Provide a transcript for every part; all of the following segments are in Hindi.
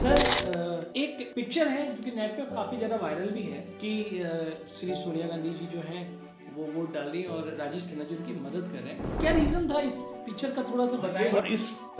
सर एक पिक्चर है जो कि नेट पे काफ़ी ज़्यादा वायरल भी है कि श्री सोनिया गांधी जी जो हैं वो वोट डाल रही हैं और राजेश खन्ना जी उनकी मदद कर रहे हैं। क्या रीज़न था इस पिक्चर का, थोड़ा सा बताएं।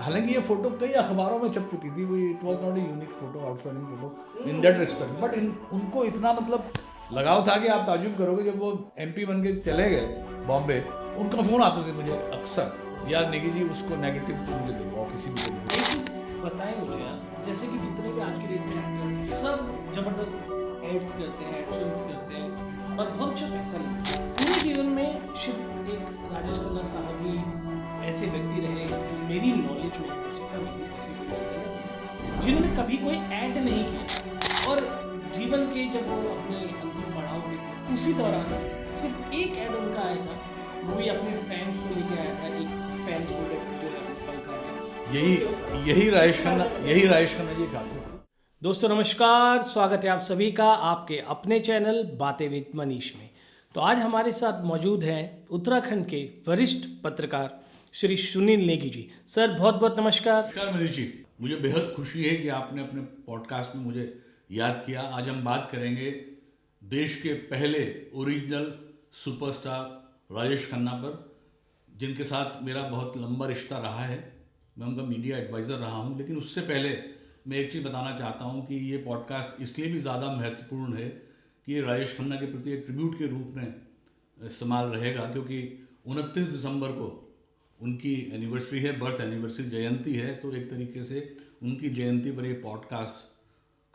हालांकि ये फोटो कई अखबारों में छप चुकी थी। It was not a unique photo, outstanding photo in that respect, but उनको इतना मतलब लगाव था कि आप ताजुब करोगे। जब वो एमपी बन के चले गए बॉम्बे, उनका फोन आते थे मुझे अक्सर, यार नेगी जी उसको नेगेटिव मुझे दो किसी भी तरीके। बताएं मुझे आप, जैसे कि जितने भी आज की डेट में एक्टर्स हैं सब जबरदस्त एड्स करते हैं, एड फिल्म्स करते हैं और बहुत अच्छा पैसा लेते हैं। पूरे जीवन में सिर्फ एक राजेश खन्ना साहब ही ऐसे व्यक्ति रहे जो मेरी नॉलेज में, हो सकता है जिन्होंने कभी कोई ऐड नहीं किया और जीवन के जब वो अपने अंतिम पड़ाव पे थे उसी दौरान सिर्फ एक ऐड उनका आया था, वो भी अपने फैंस को लेके आया था। एक फैन प्रोडक्ट जो है वो पंखा है, यही राजेश खन्ना जी खासियत है। दोस्तों नमस्कार, स्वागत है आप सभी का आपके अपने चैनल बातें विद मनीष में। तो आज हमारे साथ मौजूद हैं उत्तराखंड के वरिष्ठ पत्रकार श्री सुनील नेगी जी। सर बहुत बहुत नमस्कार। नमस्कार मनीष जी, मुझे बेहद खुशी है कि आपने अपने पॉडकास्ट में मुझे याद किया। आज हम बात करेंगे देश के पहले ओरिजिनल सुपरस्टार राजेश खन्ना पर, जिनके साथ मेरा बहुत लंबा रिश्ता रहा है। मैं उनका मीडिया एडवाइज़र रहा हूं। लेकिन उससे पहले मैं एक चीज़ बताना चाहता हूं कि ये पॉडकास्ट इसलिए भी ज़्यादा महत्वपूर्ण है कि ये राजेश खन्ना के प्रति एक ट्रिब्यूट के रूप में इस्तेमाल रहेगा, क्योंकि 29 दिसंबर को उनकी एनिवर्सरी है, बर्थ एनिवर्सरी, जयंती है। तो एक तरीके से उनकी जयंती पर ये पॉडकास्ट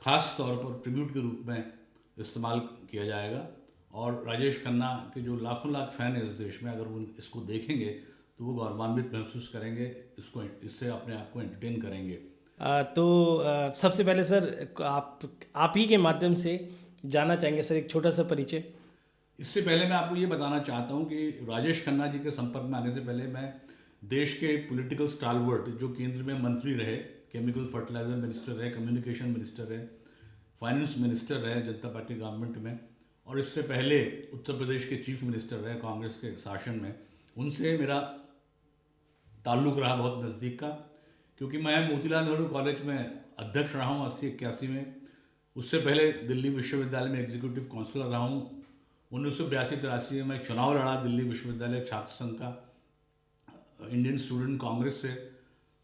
खास तौर पर ट्रिब्यूट के रूप में इस्तेमाल किया जाएगा। और राजेश खन्ना के जो लाखों लाख फ़ैन है इस देश में, अगर वो इसको देखेंगे तो वो गौरवान्वित महसूस करेंगे, इससे अपने आप को एंटरटेन करेंगे। सबसे पहले सर आप ही के माध्यम से जानना चाहेंगे सर एक छोटा सा परिचय। इससे पहले मैं आपको ये बताना चाहता हूँ कि राजेश खन्ना जी के संपर्क में आने से पहले मैं देश के पॉलिटिकल स्टालवर्ट, जो केंद्र में मंत्री रहे, केमिकल फर्टिलाइजर मिनिस्टर रहे, कम्युनिकेशन मिनिस्टर रहे, फाइनेंस मिनिस्टर रहे जनता पार्टी गवर्नमेंट में, और इससे पहले उत्तर प्रदेश के चीफ मिनिस्टर रहे कांग्रेस के शासन में, उनसे मेरा ताल्लुक़ रहा बहुत नज़दीक का। क्योंकि मैं मोतीलाल नेहरू कॉलेज में अध्यक्ष रहा हूँ 80-81 में। उससे पहले दिल्ली विश्वविद्यालय में एग्जीक्यूटिव काउंसलर रहा हूँ। 1982-83 में मैं चुनाव लड़ा दिल्ली विश्वविद्यालय छात्र संघ का, इंडियन स्टूडेंट कांग्रेस से।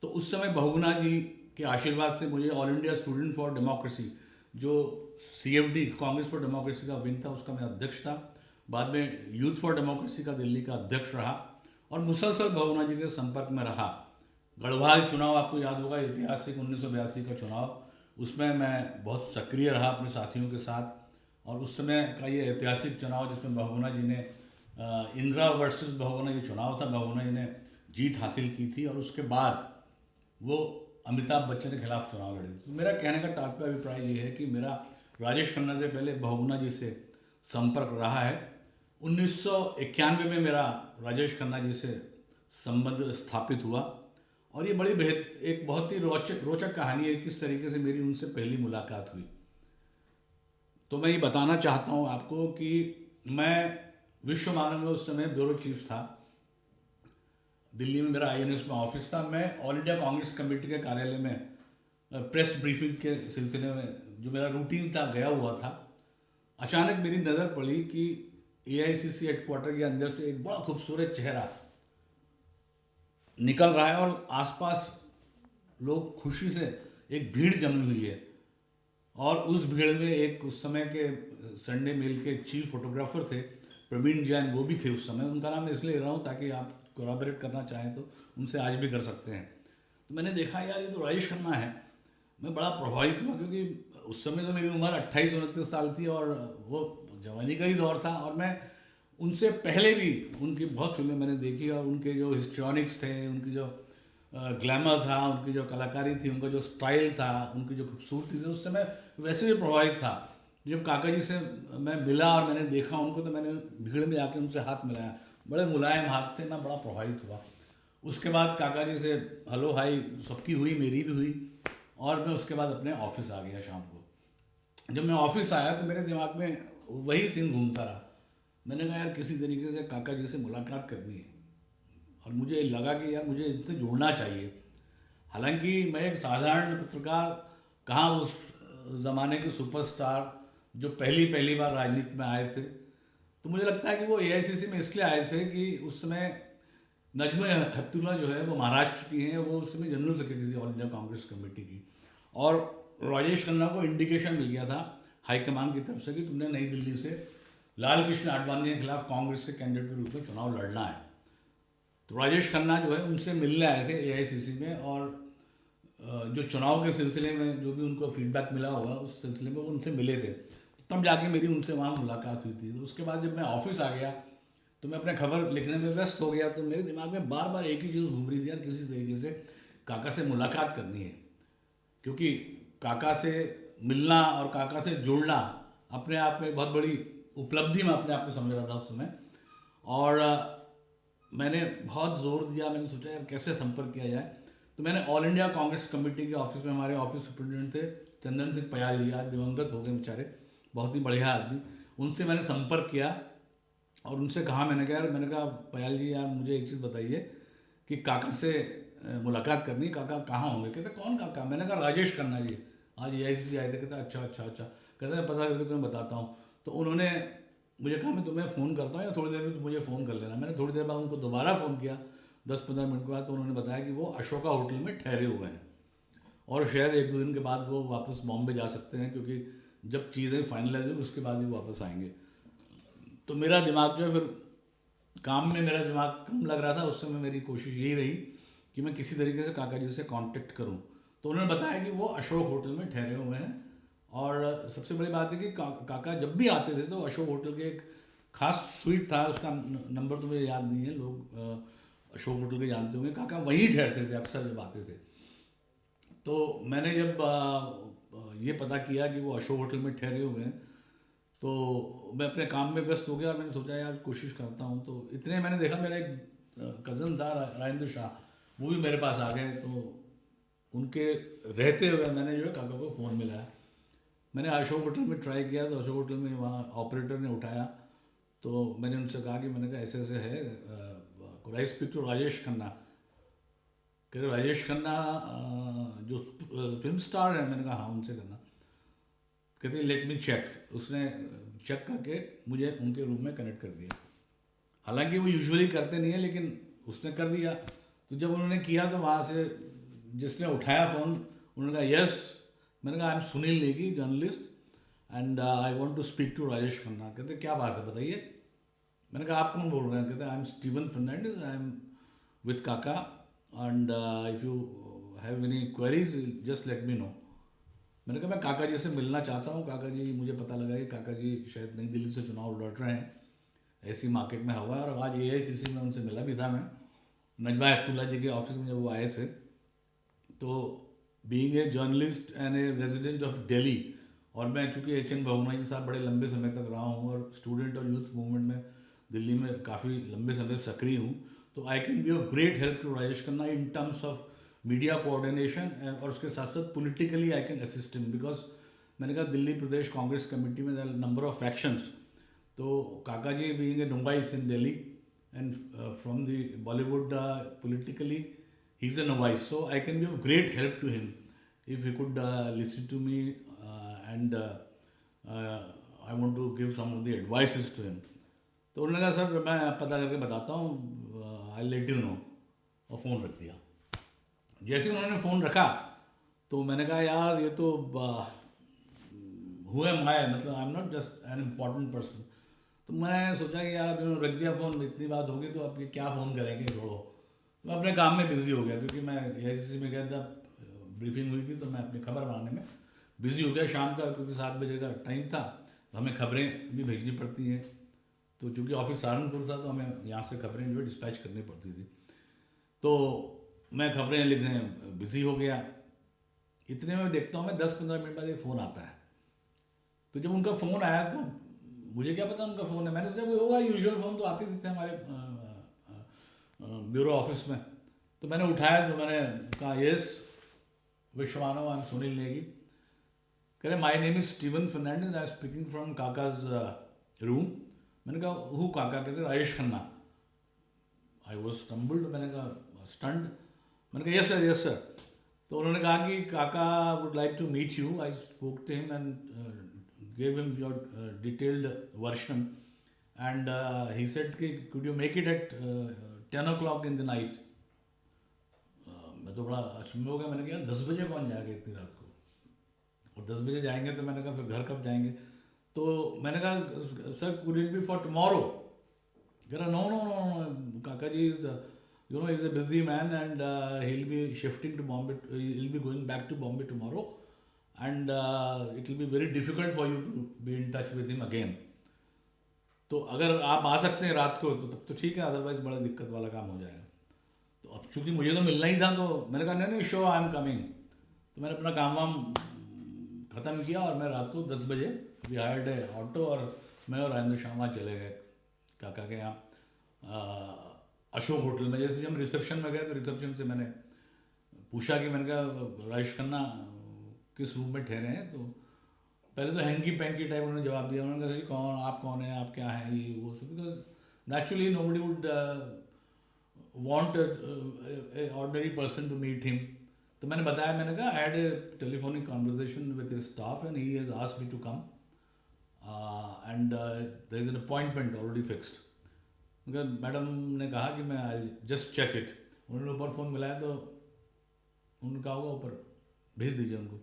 तो उस समय बहुगुणा जी के आशीर्वाद से मुझे all India student for democracy, जो CFD कांग्रेस फॉर डेमोक्रेसी का विंग था, उसका मैं अध्यक्ष था। बाद में यूथ फॉर डेमोक्रेसी का दिल्ली का अध्यक्ष रहा और मुसलसल बहुगुणा जी के संपर्क में रहा। गढ़वाल चुनाव आपको याद होगा, ऐतिहासिक 1982 का चुनाव, उसमें मैं बहुत सक्रिय रहा अपने साथियों के साथ। और उस समय का ये ऐतिहासिक चुनाव जिसमें बहुगुणा जी ने इंदिरा वर्सेस बहुगुणा ये चुनाव था, बहुगुणा जी ने जीत हासिल की थी और उसके बाद वो अमिताभ बच्चन के खिलाफ चुनाव लड़े। तो मेरा कहने का तात्पर्य अभिप्राय ये है कि मेरा राजेश खन्ना से पहले बहुगुणा जी से संपर्क रहा है। 1991 में मेरा राजेश खन्ना जी से संबंध स्थापित हुआ और ये एक बहुत ही रोचक कहानी है किस तरीके से मेरी उनसे पहली मुलाकात हुई। तो मैं ये बताना चाहता हूँ आपको कि मैं विश्व मानव में उस समय ब्यूरो चीफ था। दिल्ली में मेरा INS में ऑफिस था। मैं ऑल इंडिया कांग्रेस कमेटी के कार्यालय में प्रेस ब्रीफिंग के सिलसिले में जो मेरा रूटीन था गया हुआ था। अचानक मेरी नज़र पड़ी कि AICC हेडक्वार्टर के अंदर से एक बड़ा खूबसूरत चेहरा निकल रहा है और आसपास लोग खुशी से, एक भीड़ जमी हुई है। और उस भीड़ में एक उस समय के संडे मेल के चीफ फोटोग्राफर थे प्रवीण जैन, वो भी थे उस समय। उनका नाम मैं इसलिए ले रहा हूँ ताकि आप कोलैबोरेट करना चाहें तो उनसे आज भी कर सकते हैं। तो मैंने देखा यार ये तो राजेश खन्ना है। मैं बड़ा प्रभावित हुआ क्योंकि उस समय तो मेरी उम्र 28-29 साल थी और वो जवानी का ही दौर था। और मैं उनसे पहले भी उनकी बहुत फिल्में मैंने देखी और उनके जो हिस्ट्रॉनिक्स थे, उनकी जो ग्लैमर था, उनकी जो कलाकारी थी, उनका जो स्टाइल था, उनकी जो खूबसूरती थी, उससे मैं वैसे भी प्रभावित था। जब काका जी से मैं मिला और मैंने देखा उनको, तो मैंने भीड़ में आके उनसे हाथ मिलाया। बड़े मुलायम हाथ थे, मैं बड़ा प्रभावित हुआ। उसके बाद काका जी से हेलो हाई सबकी हुई, मेरी भी हुई। और मैं उसके बाद अपने ऑफिस आ गया शाम को। जब मैं ऑफिस आया तो मेरे दिमाग में वही सीन घूमता रहा। मैंने कहा यार किसी तरीके से काका जी से मुलाकात करनी है और मुझे लगा कि यार मुझे इनसे जुड़ना चाहिए। हालांकि मैं एक साधारण पत्रकार कहाँ उस ज़माने के सुपरस्टार जो पहली पहली बार राजनीति में आए थे। तो मुझे लगता है कि वो एआईसीसी में इसलिए आए थे कि उस समय नजमा हेपतुल्ला जो है वो महाराष्ट्र की हैं, वो उस समय जनरल सेक्रेटरी थी ऑल इंडिया कांग्रेस कमेटी की। और राजेश खन्ना को इंडिकेशन मिल गया था हाईकमान की तरफ से कि तुमने नई दिल्ली से लाल कृष्ण आडवाणी के खिलाफ कांग्रेस से कैंडिडेट के रूप में चुनाव लड़ना है। तो राजेश खन्ना जो है उनसे मिलने आए थे एआईसीसी में, और जो चुनाव के सिलसिले में जो भी उनको फीडबैक मिला होगा उस सिलसिले में वो उनसे मिले थे। तब जाके मेरी उनसे वहाँ मुलाकात हुई थी। तो उसके बाद जब मैं ऑफिस आ गया तो मैं अपने खबर लिखने में व्यस्त हो गया, तो मेरे दिमाग में बार बार एक ही चीज़ घूम रही थी, यार किसी तरीके से काका से मुलाकात करनी है, क्योंकि काका से मिलना और काका से जुड़ना अपने आप में बहुत बड़ी उपलब्धि मैं अपने आप में समझ रहा था उस समय। और मैंने बहुत जोर दिया, मैंने सोचा यार कैसे संपर्क किया जाए। तो मैंने ऑल इंडिया कांग्रेस कमेटी के ऑफिस में, हमारे ऑफिस सुप्रिटेंडेंट थे चंदन सिंह पयाल जी, आज दिवंगत हो गए बेचारे, बहुत ही बढ़िया आदमी, उनसे मैंने संपर्क किया और उनसे कहा, मैंने कहा पयाल जी यार मुझे एक चीज़ बताइए कि काका से मुलाकात करनी, काका कहाँ होंगे। कहते कौन काका? मैंने कहा राजेश खन्ना जी आज एआईसीसी आए थे। कहते अच्छा। कहते हैं पता करके तुम्हें बताता हूँ। तो उन्होंने मुझे कहा मैं तुम्हें फ़ोन करता हूँ या थोड़ी देर में तुम मुझे फ़ोन कर लेना। मैंने थोड़ी देर बाद उनको दोबारा फ़ोन किया 10-15 मिनट के बाद, तो उन्होंने बताया कि वो अशोका होटल में ठहरे हुए हैं और शायद 1-2 दिन के बाद वो वापस बॉम्बे जा सकते हैं, क्योंकि जब चीज़ें फाइनलाइज हुई उसके बाद ही वो वापस आएंगे। तो मेरा दिमाग जो है फिर काम में मेरा दिमाग कम लग रहा था उस समय। मेरी कोशिश यही रही कि मैं किसी तरीके से काका जी से कांटेक्ट करूं। तो उन्होंने बताया कि वो अशोक होटल में ठहरे हुए हैं, और सबसे बड़ी बात है कि काका जब भी आते थे तो अशोक होटल के एक खास स्वीट था, उसका नंबर तो मुझे याद नहीं है, लोग अशोक होटल के जानते होंगे, काका वहीं ठहरते थे अक्सर जब आते थे। तो मैंने जब ये पता किया कि वो अशोक होटल में ठहरे हुए हैं तो मैं अपने काम में व्यस्त हो गया और मैंने सोचा यार कोशिश करता हूँ। तो इतने मैंने देखा मेरा एक कज़न था राजेंद्र शाह, वो भी मेरे पास आ गए। तो उनके रहते हुए मैंने जो है काका को फ़ोन मिलाया। मैंने अशोक होटल में ट्राई किया तो अशोक होटल में वहाँ ऑपरेटर ने उठाया। तो मैंने उनसे कहा कि मैंने कहा ऐसे ऐसे है, could I speak to Rajesh Khanna? कह रहे राजेश खन्ना जो फिल्म स्टार है? मैंने कहा हाँ उनसे करना। कहते लेट मी चेक। उसने चेक करके मुझे उनके रूम में कनेक्ट कर दिया। हालांकि वो यूजुअली करते नहीं है लेकिन उसने कर दिया। तो जब उन्होंने किया तो वहाँ से जिसने उठाया फ़ोन उन्होंने कहा यस। मैंने कहा I am Sunil Negi journalist and I want to speak to Rajesh Khanna. कहते क्या बात है बताइए। मैंने कहा आप कौन बोल रहे हैं? कहते I am Steven Fernandes, I am with Kaka and if you have any queries just let me know. मैंने कहा मैं काका जी से मिलना चाहता हूँ। काका जी, मुझे पता लगा कि काका जी शायद नई दिल्ली से चुनाव लड़ रहे हैं, ऐसी मार्केट में हवा है। और आज एआईसीसी में उनसे मिला भी था मैं, नजमा हेपतुल्ला जी के ऑफिस में जब वो आए थे। तो being a journalist and a resident of Delhi, और मैं चूँकि HN बहुगुणा जी साहब बड़े लंबे समय तक रहा हूँ और स्टूडेंट और यूथ मूवमेंट में दिल्ली में काफ़ी लंबे समय सक्रिय हूँ, तो I can be of great help to Rajesh Khanna in terms of media coordination, और उसके साथ साथ politically I can assist him. Because मैंने कहा दिल्ली प्रदेश कांग्रेस कमेटी में नंबर ऑफ फैक्शंस। तो Kaka ji being a novice in Delhi and from the Bollywood politically he's a novice, so I can be of great help to him if he could listen to me and I want to give some of the advices to him. तो उन्होंने कहा सर मैं पता करके बताता हूँ, आई लेट यू नो, और फ़ोन रख दिया। जैसे उन्होंने फ़ोन रखा तो मैंने कहा यार ये तो हुए माए, मतलब I am not just an important person. तो मैंने सोचा कि यार अभी उन्होंने रख दिया फ़ोन, इतनी बात होगी तो अब ये क्या फ़ोन करेंगे, छोड़ो। तो मैं अपने काम में बिज़ी हो गया, क्योंकि मैं एआईसीसी में गया था, ब्रीफिंग हुई थी, तो मैं अपनी खबर बनाने में बिज़ी हो गया शाम का, क्योंकि 7 बजे का टाइम था। तो हमें खबरें भी भेजनी पड़ती हैं, तो चूँकि ऑफिस सहारनपुर था तो हमें यहाँ से खबरें जो है डिस्पैच करनी पड़ती थी। तो मैं खबरें लिखने बिज़ी हो गया। इतने में देखता हूँ मैं 10-15 मिनट बाद एक फ़ोन आता है। तो जब उनका फ़ोन आया तो मुझे क्या पता उनका फ़ोन है, मैंने सोचा कोई होगा, यूजुअल फ़ोन तो आते थे हमारे ब्यूरो ऑफिस में। तो मैंने उठाया तो मैंने कहा yes Vishwamanav, I am Sunil Negi. कह रहे my name is Steven Fernandes, I am speaking from Kaka's room. मैंने कहा हु काका? कहते Rajesh Khanna. I was stumbled, मैंने कहा स्टंड। मैंने कहा यस सर। तो उन्होंने कहा कि Kaka would like to meet you. I spoke to him and gave him your detailed version and he said कि could you make it at 10 o'clock in the night. मैं तो बड़ा अचंभे हो गया. मैंने कहा 10 बजे कौन जाएगा इतनी रात को, और 10 बजे जाएंगे तो मैंने कहा फिर घर कब जाएंगे. तो मैंने कहा sir could it be for tomorrow. कह रहा no no no Kaka ji is is a busy man and he will be shifting to Bombay, he will be going back to Bombay tomorrow and it will be very difficult for you to be in touch with him again. तो अगर आप आ सकते हैं रात को तो तब तो ठीक है, अदरवाइज बड़ा दिक्कत वाला काम हो जाएगा. तो अब चूंकि मुझे तो मिलना ही था तो मैंने कहा नहीं श्योर आई एम कमिंग. तो मैंने अपना काम वाम ख़त्म किया और मैं रात को 10 बजे वी हायर्ड ए ऑटो और मैं और राजेंद्र शर्मा चले गए काका के यहाँ अशोक होटल में. जैसे हम रिसेप्शन में गए तो रिसेप्शन से मैंने पूछा कि मैंने कहा राजेश खन्ना किस रूम में ठहरे हैं. तो पहले तो हैंकी पैंकी टाइप उन्होंने जवाब दिया. उन्होंने कहा कौन आप, कौन है आप, क्या हैं ये वो. Because naturally nobody would want a ordinary person to meet him. तो मैंने बताया, मैंने कहा I had a telephonic conversation with his staff and he has asked me to come and there is an appointment already fixed. Madam ने कहा कि मैं आई जस्ट चेक इट. उन्होंने ऊपर फ़ोन मिलाया तो उन्होंने कहा होगा ऊपर भेज दीजिए उनको.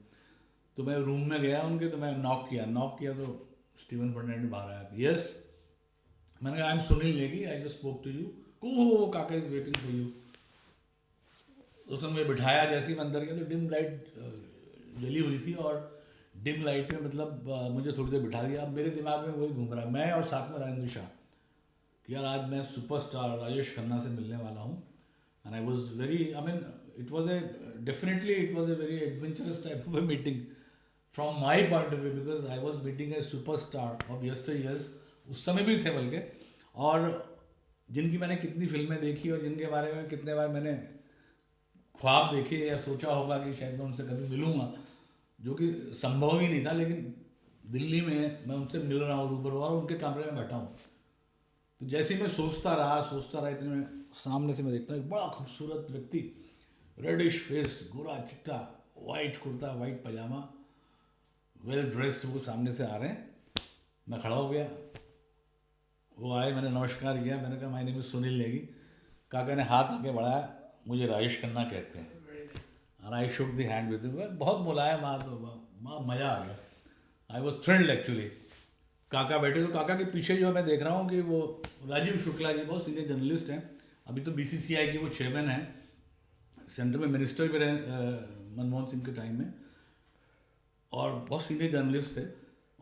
तो मैं रूम में गया उनके, तो मैं नॉक किया तो स्टीवन फर्नांडिस बाहर आया. यस, मैंने कहा I am Sunil Negi, I just spoke to you. को Kaka is waiting for you. उसने मुझे बिठाया. जैसे ही मैं अंदर गया तो डिम लाइट जली हुई थी और डिम लाइट में मतलब मुझे थोड़ी देर बिठा दिया. अब मेरे दिमाग में वही घूम रहा है, मैं और साथ में राजेंद्र शाह, कि यार आज मैं सुपरस्टार राजेश खन्ना से मिलने वाला हूँ. And I was very, I mean it was A definitely it was a very adventurous type of a meeting from my point of view, because I was meeting A superstar of यस्टर years. उस समय भी थे बल्कि, और जिनकी मैंने कितनी फिल्में देखी और जिनके बारे में कितने बार मैंने ख्वाब देखे या सोचा होगा कि शायद मैं उनसे कभी मिलूँगा, जो कि संभव ही नहीं था. लेकिन दिल्ली में मैं उनसे मिल रहा हूँ रूबरू और उनके कमरे में बैठा हूँ. तो जैसे ही मैं सोचता रहा इतने में सामने से मैं देखता हूँ एक बड़ा खूबसूरत व्यक्ति, रेडिश फेस, गोरा चिट्टा, वाइट कुर्ता, वाइट पजामा, वेल ड्रेस्ड, वो सामने से आ रहे हैं. मैं खड़ा हो गया, वो आए, मैंने नमस्कार किया. मैंने कहा my name is Sunil Negi. काका ने हाथ आके बढ़ाया, मुझे राजेश खन्ना कहते हैं. और I shook the hand with him. बहुत मुलायम हाथ, मज़ा आ गया. I was thrilled actually. Kaka बैठे, तो काका के पीछे जो मैं देख रहा हूँ कि वो राजीव शुक्ला जी बहुत सीनियर जर्नलिस्ट हैं. अभी तो BCCI के वो चेयरमैन हैं, सेंटर में मिनिस्टर भी रहे मनमोहन सिंह के टाइम में, और बहुत सीनियर जर्नलिस्ट थे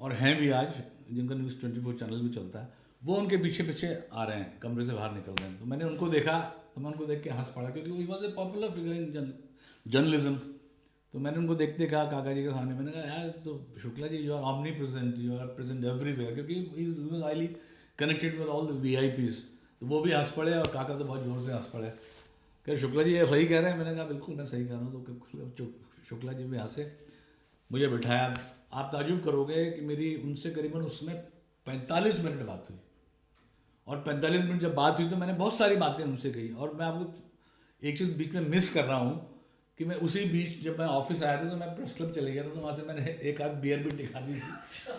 और हैं भी आज, जिनका न्यूज़ 24 चैनल भी चलता है. वो उनके पीछे पीछे आ रहे हैं, कमरे से बाहर निकल रहे हैं. तो मैंने उनको देखा तो मैं उनको देख के हंस पड़ा, क्योंकि ही was A popular figure in journalism. तो मैंने उनको देखते कहा काका जी के सामने, मैंने कहा यार तो Shukla ji, you are omnipresent, you are present everywhere, क्योंकि he was highly connected with all the VIPs. तो वो भी हंस पड़े और काका तो बहुत ज़ोर से हंस पड़े. कह शुक्ला जी ये सही कह रहे हैं. मैंने कहा बिल्कुल मैं सही कह रहा हूँ. तो शुक्ला जी भी हंसे, मुझे बिठाया. आप ताजुब करोगे कि मेरी उनसे करीबन उसमें 45 मिनट बात हुई. और 45 मिनट जब बात हुई तो मैंने बहुत सारी बातें उनसे कही. और मैं आपको एक चीज़ बीच में मिस कर रहा हूँ कि मैं उसी बीच जब मैं ऑफिस आया था तो मैं प्रेस क्लब चले गया था, तो वहाँ से मैंने एक आध बियर भी दिखा दी थी.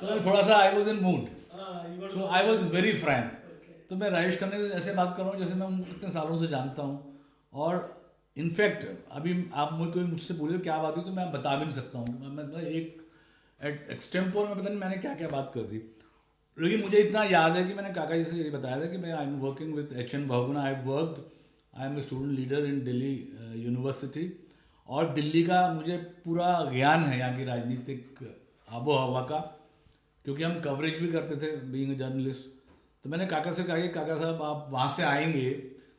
तो मैं थोड़ा सा I was in mood, so I was very Frank. तो मैं राजेश खन्ना से ऐसे बात कर रहा हूँ जैसे मैं उनको कितने सालों से जानता हूँ. और इनफैक्ट अभी आप कोई मुझसे पूछे क्या बात हुई तो मैं बता भी नहीं सकता हूँ. मैं एक एक्सटेम्पोर में पता नहीं मैंने क्या क्या बात कर दी. लेकिन मुझे इतना याद है कि मैंने काका जी से ये बताया था कि मैं I am working with HN Bahuguna. I am a student leader in Delhi university. और दिल्ली का मुझे पूरा ज्ञान है, यहाँ की राजनीतिक आबो हवा का, क्योंकि हम कवरेज भी करते थे बीइंग अ जर्नलिस्ट. तो मैंने काका से कहा कि काका साहब आप वहाँ से आएंगे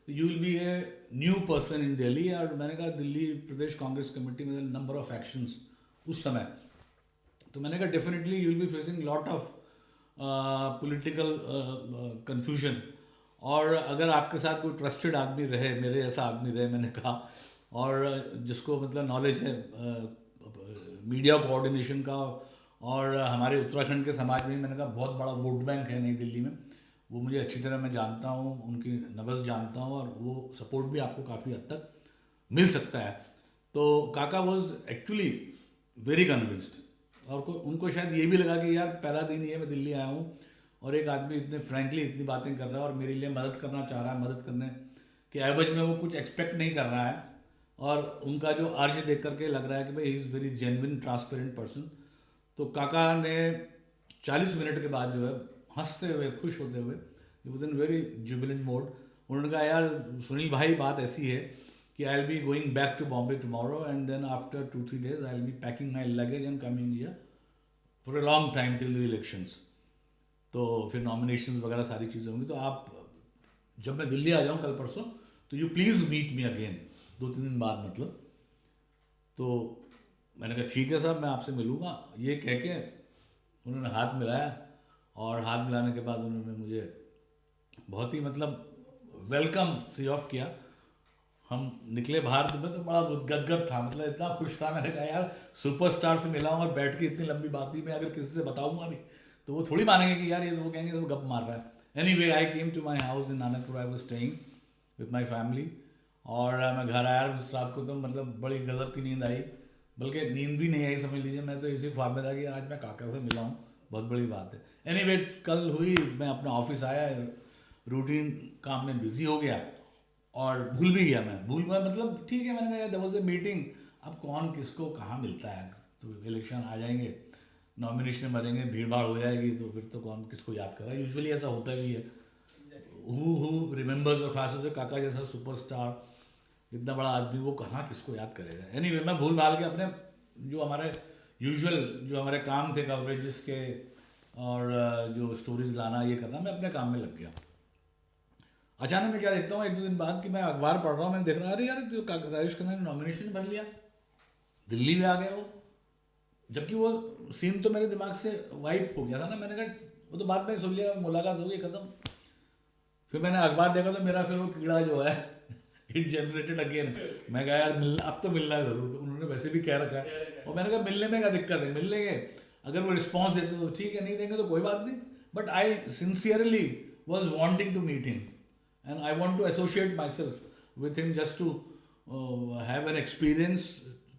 तो you will B a new person in Delhi. और मैंने कहा दिल्ली प्रदेश कांग्रेस कमेटी में नंबर ऑफ एक्शंस उस समय. तो मैंने कहा definitely you will be facing lot of political confusion. और अगर आपके साथ कोई ट्रस्टेड आदमी रहे, मेरे जैसा आदमी रहे, मैंने कहा, और जिसको मतलब नॉलेज है मीडिया कोऑर्डिनेशन का, और हमारे उत्तराखंड के समाज में मैंने कहा बहुत बड़ा वोट बैंक है नई दिल्ली में, वो मुझे अच्छी तरह मैं जानता हूँ, उनकी नब्ज़ जानता हूँ, और वो सपोर्ट भी आपको काफ़ी हद तक मिल सकता है. तो काका वॉज एक्चुअली वेरी कन्विंस्ड, और उनको शायद ये भी लगा कि यार पहला दिन ही है, मैं दिल्ली आया हूँ और एक आदमी इतने फ्रैंकली इतनी बातें कर रहा है और मेरे लिए मदद करना चाह रहा है, मदद करने के एवज में वो कुछ एक्सपेक्ट नहीं कर रहा है, और उनका जो अर्ज देख करके लग रहा है कि भाई he is very genuine transparent person. तो काका ने 40 मिनट के बाद जो है हंसते हुए खुश होते हुए, he was in very jubilant mood, उन्होंने कहा यार सुनील भाई बात ऐसी है कि I will be going back to Bombay tomorrow and then after 2-3 days I will be packing my luggage and coming here for a long time till the elections. तो फिर नॉमिनेशन वगैरह सारी चीज़ें होंगी, तो आप जब मैं दिल्ली आ जाऊँ कल परसों तो you please meet me again, 2-3 दिन बाद मतलब। तो मैंने कहा ठीक है साहब, मैं आपसे मिलूँगा। ये कह के उन्होंने हाथ मिलाया, और हाथ मिलाने के बाद उन्होंने मुझे बहुत ही मतलब वेलकम सी ऑफ किया। हम निकले बाहर, तो मैं तो बड़ा गदगद था, मतलब इतना खुश था। मैंने कहा यार सुपरस्टार से मिला हूँ और बैठ के इतनी लंबी बात हुई, मैं अगर किसी से बताऊँगा भी तो वो थोड़ी मानेंगे कि यार ये तो, वो कहेंगे तो वो गप मार रहा है। Anyway I came to my house in Nanakpur, I was staying with my family, और मैं घर आया उस रात को, तो मतलब बड़ी गजब की नींद आई, बल्कि नींद भी नहीं आई समझ लीजिए। मैं तो इसी ख्वाब में था कि आज मैं काका से मिला हूँ, बहुत बड़ी बात है। एनीवे कल हुई, मैं अपना ऑफिस आया, रूटीन काम में बिजी हो गया और भूल भी गया। मैं भूल गया मतलब ठीक है, मैंने कहा यार देयर वाज अ मीटिंग, अब कौन किसको कहाँ मिलता है, तो इलेक्शन आ जाएंगे, नॉमिनेशन भरेंगे, भीड़ भाड़ हो जाएगी, तो फिर तो कौन किसको याद कर रहा है। यूजुअली ऐसा होता भी है, हु रिमेंबर्स, और खासतौर से काका जैसा सुपरस्टार इतना बड़ा आदमी, वो कहाँ किसको याद करेगा। एनीवे मैं भूल भाल के अपने जो हमारे यूजुअल जो हमारे काम थे कवरेजेस के और जो स्टोरीज लाना ये करना, मैं अपने काम में लग गया। अचानक मैं क्या देखता हूँ 1-2 दिन बाद कि मैं अखबार पढ़ रहा हूँ, मैंने देख रहा अरे यार जो राजेश खन्ना ने नॉमिनेशन भर लिया, दिल्ली में आ गया वो। जबकि वो सीन तो मेरे दिमाग से वाइप हो गया था ना, मैंने कहा वो तो बाद में सुन लिया, मुलाकात होगी खत्म। फिर मैंने अखबार देखा तो मेरा फिर वो कीड़ा जो है इट जनरेटेड अगेन। मैं कहा यार अब तो मिलना है ज़रूर, उन्होंने वैसे भी कह रखा है, और मैंने कहा मिलने में क्या दिक्कत है, मिल लेंगे, अगर वो रिस्पॉन्स देते तो ठीक है, नहीं देंगे तो कोई बात नहीं। But I sincerely was wanting to meet him and I want to associate myself with him just to have an experience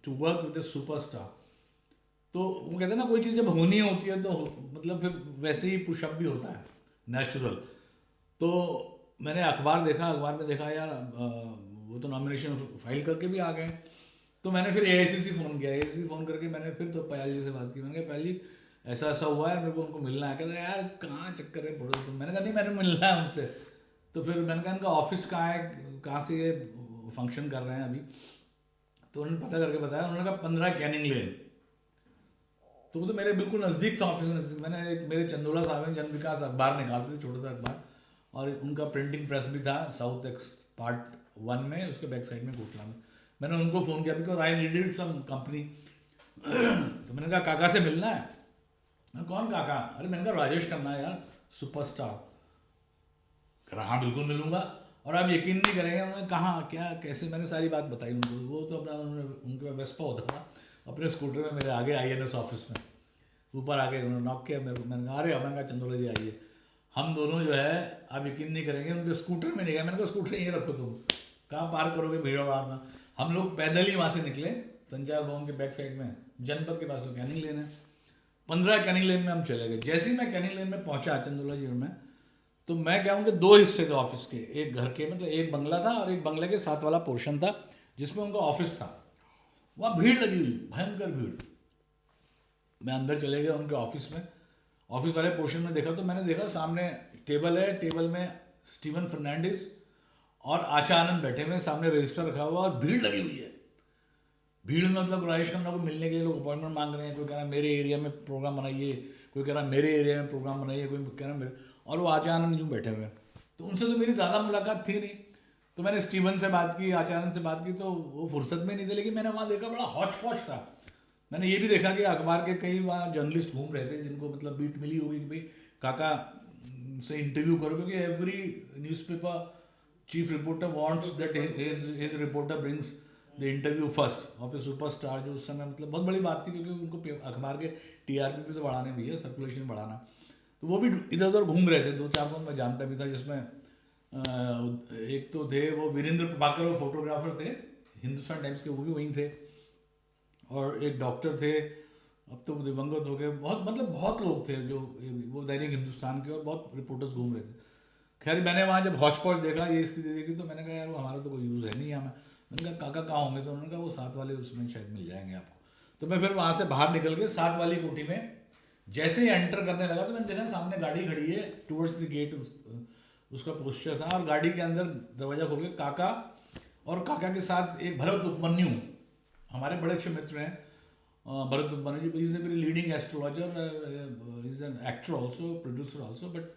to work with a superstar. तो वो कहते हैं ना कोई चीज़ जब होनी होती है तो मतलब फिर वैसे ही पुशअप भी होता है नेचुरल। तो मैंने अखबार देखा, अखबार में देखा यार वो तो नॉमिनेशन फाइल करके भी आ गए। तो मैंने फिर AICC फ़ोन किया, AICC फ़ोन करके मैंने फिर तो पायल जी से बात की। मैंने कहा पायल जी ऐसा ऐसा हुआ है, मेरे को उनको मिलना है। कहता यार कहाँ चक्कर है पढ़ो तुम। मैंने कहा नहीं, मैंने मिलना है उनसे। तो फिर मैंने कहा इनका ऑफिस कहाँ है, कहाँ से ये फंक्शन कर रहे हैं अभी, तो उन्होंने पता करके बताया। उन्होंने कहा 15 कैनिंग लेन। तो वो तो मेरे बिल्कुल नज़दीक था, ऑफिस नज़दीक। मैंने एक मेरे चंदोला साहब हैं जन विकास अखबार निकालते थे, छोटा सा अखबार, और उनका प्रिंटिंग प्रेस भी था साउथ एक्स पार्ट 1 में, उसके बैक साइड में कोटला में। मैंने उनको फ़ोन किया because I needed some company. तो मैंने कहा काका से मिलना है। मैं कौन काका? अरे मैंने कहा राजेश खन्ना यार, सुपरस्टार। हाँ बिल्कुल मिलूंगा। और आप यकीन नहीं करेंगे उन्होंने कहाँ क्या कैसे, मैंने सारी बात बताई उनको। वो तो अपना उनके पास वेस्पा होता था, अपने स्कूटर में मेरे आगे INS ऑफिस में ऊपर आके उन्होंने नॉक किया मेरे को। मैंने कहा अरे मैंने कहा चंदोला जी आइए। हम दोनों जो है आप यकीन नहीं करेंगे उनके स्कूटर में नहीं गए। मैंने कहा स्कूटर यहीं रखो, तुम कहाँ पार्क करोगे भीड़ भाड़ में। हम लोग पैदल ही वहाँ से निकले, संचार भवन के बैक साइड में जनपद के पास में कैनिंग लेन है। 15 कैनिंग लेन में हम चले गए। जैसे ही मैं कैनिंग लेन में पहुँचा चंदोला जी में, तो मैं क्या हूँ कि 2 हिस्से थे ऑफिस के, एक घर के मतलब एक बंगला था और एक बंगले के साथ वाला पोर्शन था जिसमें उनका ऑफिस था। वहाँ भीड़ लगी हुई, भयंकर भीड़। मैं अंदर चले गया उनके ऑफिस में, ऑफिस वाले पोर्शन में देखा तो मैंने देखा सामने टेबल है, टेबल में स्टीवन फर्नांडिस और आचा आनंद बैठे हुए, सामने रजिस्टर रखा हुआ और भीड़ लगी हुई है। भीड़ में मतलब राजेश खन्ना को मिलने के लिए लोग अपॉइंटमेंट मांग रहे हैं। कोई कह रहा है मेरे एरिया में प्रोग्राम बनाइए, कोई कह रहा है मेरे एरिया में प्रोग्राम बनाइए, कोई कह रहा है मेरे, और वो आचानंद यूँ बैठे हुए हैं। तो उनसे तो मेरी ज़्यादा मुलाकात थी नहीं। तो मैंने स्टीवन से बात की, आचानंद से बात की, तो वो फुर्सत में नहीं थे। लेकिन मैंने वहाँ देखा बड़ा हौच पौच था। मैंने ये भी देखा कि अखबार के कई वहाँ जर्नलिस्ट घूम रहे थे जिनको मतलब बीट मिली होगी कि भाई काका से इंटरव्यू करो, क्योंकि every newspaper chief reporter wants that his reporter brings the interview first of A superstar. जो उस समय मतलब बहुत बड़ी बात थी, क्योंकि उनको अखबार के TRP भी तो बढ़ाने भी है, सर्कुलेशन बढ़ाना। तो वो भी इधर उधर घूम रहे थे। 2-4 को मैं जानता भी था, जिसमें एक तो थे वो वीरेंद्र प्रभाकर, वो फोटोग्राफर थे हिंदुस्तान टाइम्स के, वो भी वहीं थे। और एक डॉक्टर थे, अब तो दिवंगत हो गए, बहुत मतलब बहुत लोग थे जो वो दैनिक हिंदुस्तान के, और बहुत रिपोर्टर्स घूम रहे थे। खैर मैंने वहाँ जब हौच पौच देखा ये स्थिति देखी तो मैंने कहा यार वो हमारा तो कोई यूज़ है नहीं यहाँ में। मैंने कहा काका कहाँ होंगे, तो उन्होंने कहा वो साथ वाले उसमें शायद मिल जाएंगे आपको। तो मैं फिर वहाँ से बाहर निकल के साथ वाली कोठी में जैसे ही एंटर करने लगा तो मैंने देखा सामने गाड़ी खड़ी है टूवर्ड्स द गेट, उसका पोस्टर था, और गाड़ी के अंदर दरवाजा खोल के काका, और काका के साथ एक भरत उपमन्यु, हमारे बड़े अच्छे मित्र हैं Bharat Upmanyu ji, is a very leading astrologer, is an actor also, producer also, but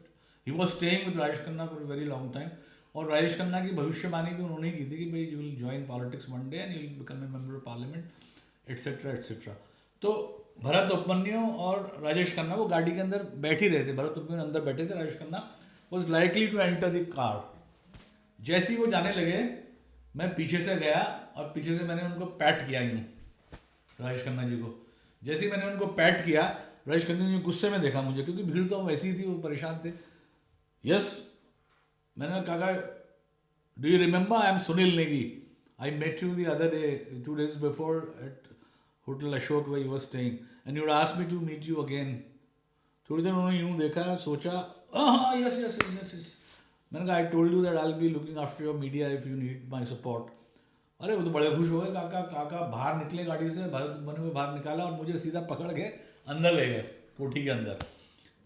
he was staying with Rajesh Khanna for very long time. और राजेश खन्ना की भविष्यवाणी भी उन्होंने की थी कि भाई you will join politics one day and you will become a member of parliament etcetera etcetera. तो भरत उपमन्यु और राजेश खन्ना वो गाड़ी के अंदर बैठ ही रहे थे, भरत उपमन्यु अंदर बैठे थे, Rajesh Khanna was likely to enter the car. जैसे ही वो जाने लगे मैं पीछे से गया और पीछे से मैंने उनको पैट किया यूँ राजेश खन्ना जी को। जैसे ही मैंने उनको पैट किया, राजेश खन्ना जी गुस्से में देखा मुझे, क्योंकि भीड़ तो वैसी ही थी, वो परेशान थे। यस, मैंने कहा do you remember I am Sunil Negi, I met you the other day 2 days before at hotel Ashok where you were staying and you asked me to meet you again। थोड़ी देर उन्होंने यूँ देखा, सोचा, हाँ yes yes yes yes yes. मैंने कहा आई told you that I will be looking after your media if you need my support. अरे वो तो बड़े खुश हो गए काका। काका बाहर निकले गाड़ी से, भरत बने हुए बाहर निकाला और मुझे सीधा पकड़ के अंदर ले गए कोठी के अंदर।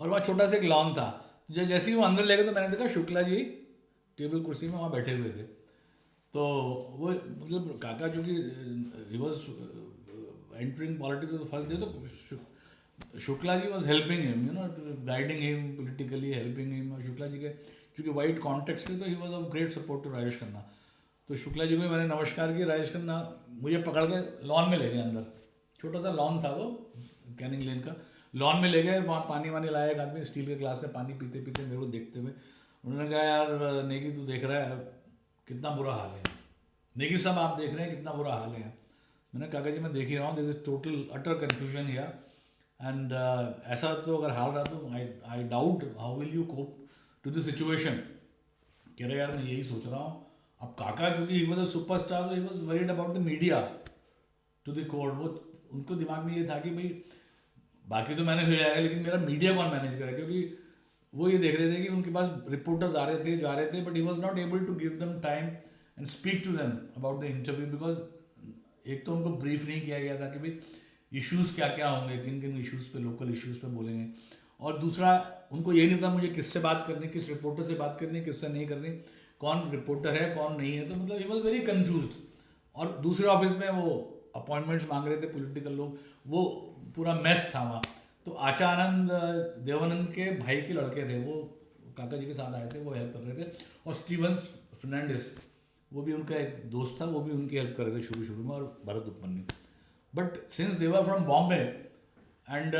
और वहाँ छोटा सा एक लॉन था, जैसे ही वो अंदर ले गए तो मैंने देखा शुक्ला जी टेबल कुर्सी में वहाँ बैठे हुए थे। तो वो मतलब काका चूँकि he was entering politics of the first day, तो Shukla ji was helping him, you know, guiding him politically, helping him. और शुक्ला जी के चूँकि वाइट कॉन्टेक्स्ट थे तो he was of great support to Rajesh Khanna. तो शुक्ला जी को मैंने नमस्कार किया, राजेश खन्ना मुझे पकड़ के लॉन में ले गए अंदर। छोटा सा लॉन था वो कैनिंग लेन का, लॉन में ले गए, वहाँ पानी वानी लाया एक आदमी स्टील के ग्लास से, पानी पीते पीते मेरे को देखते हुए उन्होंने कहा यार नेगी तू देख रहा है कितना बुरा हाल है, नेगी सब आप देख रहे हैं कितना बुरा हाल है। मैंने कहा जी मैं देख ही रहा हूँ, this is total utter confusion here and ऐसा तो अगर हाल रहा तो I doubt how will you cope to the situation. कह रहे यार मैं यही सोच रहा हूँ। अब काका चूँकि he was a superstar, so he was worried about the media to the core। वो उनको दिमाग में ये था कि भाई बाकी तो मैनेज हो जाएगा लेकिन मेरा मीडिया कौन मैनेज करेगा, क्योंकि वो ये देख रहे थे कि उनके पास रिपोर्टर्स आ रहे थे जा रहे थे, but he was not able to give them time and speak to them about the interview, because एक तो उनको ब्रीफ नहीं किया गया था कि भाई इश्यूज़ क्या क्या होंगे, किन किन इश्यूज़ पे, लोकल इश्यूज़ पे बोलेंगे, और दूसरा उनको ये नहीं पता मुझे किससे बात करनी, किस रिपोर्टर से बात करनी, किससे नहीं करनी, कौन रिपोर्टर है कौन नहीं है। तो मतलब ही वॉज वेरी कन्फ्यूज्ड। और दूसरे ऑफिस में वो अपॉइंटमेंट्स मांग रहे थे पॉलिटिकल लोग, वो पूरा मेस था वहाँ। तो आचा आनंद देवानंद के भाई के लड़के थे, वो काका जी के साथ आए थे, वो हेल्प कर रहे थे। और स्टीवंस फर्नांडिस वो भी उनका एक दोस्त था, वो भी उनकी हेल्प कर रहे थे शुरू शुरू में, और Bharat Upmanyu. But since they were from Bombay and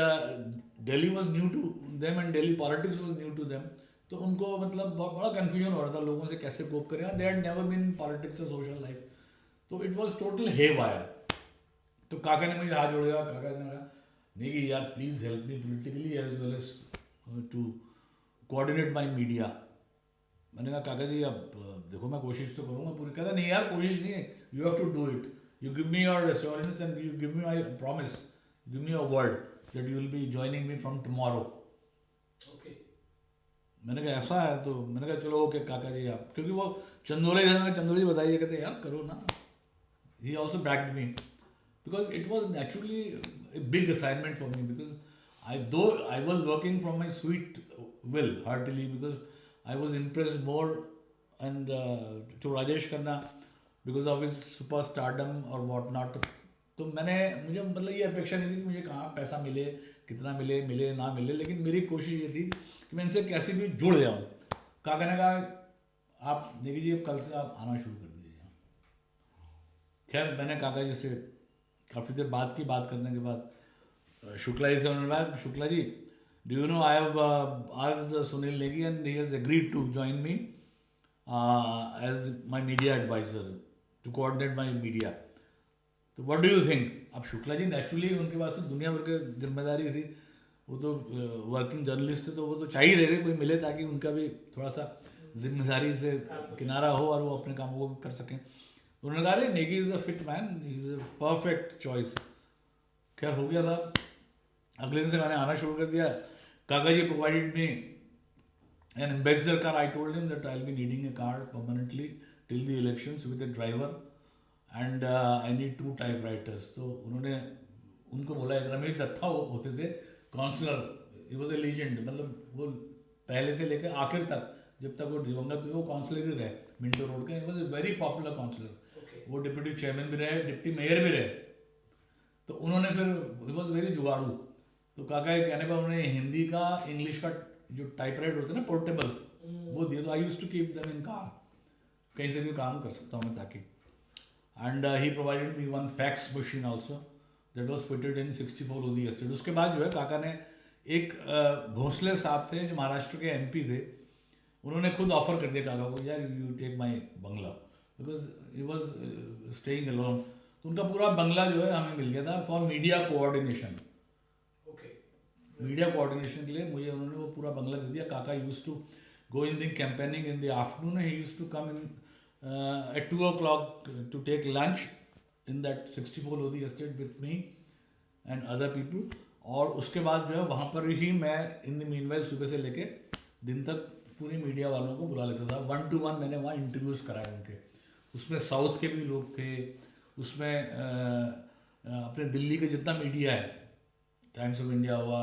Delhi was new to them and Delhi politics was new to them, तो उनको मतलब बहुत बड़ा कन्फ्यूजन हो रहा था लोगों से कैसे कोप करें। They had never been in politics और सोशल लाइफ, तो it was total haywire. तो काका ने मुझे हाथ जोड़ दिया, काका ने कहा नहीं कि यार please help me politically as well as to coordinate my media. मैंने कहा काका जी अब देखो मैं कोशिश तो करूँगा पूरी। कहता नहीं यार कोशिश नहीं है, you have to do it, you give me your assurance and you give me my promise, give me your word that you will be joining me from tomorrow. Okay, मैंने कहा ऐसा है, तो मैंने कहा चलो ओके काका जी आप, क्योंकि वो चंदोले थे, चंदोली बताइए, कहते यार करो ना। He also backed me because it was naturally a big assignment for me, because though I was working from my sweet will heartily, because I was impressed more and to Rajesh Khanna because of his superstardom or what not। तो मुझे मतलब ये अपेक्षा नहीं थी कि मुझे कहाँ पैसा मिले, कितना मिले, मिले ना मिले, लेकिन मेरी कोशिश ये थी कि मैं इनसे कैसे भी जुड़ जाऊँ। काका ने कहा आप देखिए जी अब कल से आप आना शुरू कर दीजिए। खैर मैंने काका जी से काफ़ी देर बात की, बात करने के बाद शुक्ला जी से उन्होंने कहा Shukla ji do you know I have asked Sunil Negi and he has agreed to join me as my media adviser to coordinate my media. तो व्हाट डू यू थिंक। अब शुक्ला जी नेचुरली उनके पास तो दुनिया भर की जिम्मेदारी थी, वो तो वर्किंग जर्नलिस्ट थे, तो वो तो चाह ही रहे थे कोई मिले ताकि उनका भी थोड़ा सा जिम्मेदारी से किनारा हो और वो अपने कामों को कर सकें। उन्होंने कहा Negi is a fit man, he is a perfect choice खैर हो गया साहब। अगले दिन से मैंने आना शुरू कर दिया। Kaka ji provided me an ambassador car. I told him that I'll be needing a car permanently till the elections with a driver and I need 2 typewriters. तो उन्होंने उनको बोला, एक रमेश दत्ता होते थे councillor, he was a legend, मतलब वो पहले से लेकर आखिर तक जब तक वो दिवंगत हुए वो काउंसलर ही रहे मिंटो रोड के। He was a very popular councillor. वो डिप्टी चेयरमैन भी रहे, डिप्टी मेयर भी रहे। तो उन्होंने फिर ही वॉज वेरी जुगाड़ू। तो काका के कहने पर उन्होंने हिंदी का इंग्लिश का जो टाइपराइटर होते हैं ना पोर्टेबल, वो दिए। तो I used to keep them in car, कहीं से भी काम कर सकता हूँ मैं ताकि। And he provided me one fax machine also that was fitted in 64 Lodhi estate. उसके बाद जो है काका ने एक भोसले साहब थे जो महाराष्ट्र के एमपी थे, उन्होंने खुद ऑफर कर दिया काका को, यार you take my bungalow, because he was staying alone. तो उनका पूरा बंगला जो है हमें मिल गया था for media coordination. Media coordination के लिए मुझे उन्होंने वो पूरा बंगला दे दिया। Kaka used to go in the campaigning in the afternoon, he used to come in at 2 o'clock to take lunch in that 64 Lodhi estate with me and other people. और उसके बाद जो है वहाँ पर ही मैं इन द मीनवाइल सुबह से लेके दिन तक पूरी मीडिया वालों को बुला लेता था। 1 to 1 मैंने वहाँ इंटरव्यूज़ कराए उनके। उसमें साउथ के भी लोग थे, उसमें अपने दिल्ली के जितना मीडिया है, टाइम्स ऑफ इंडिया हुआ,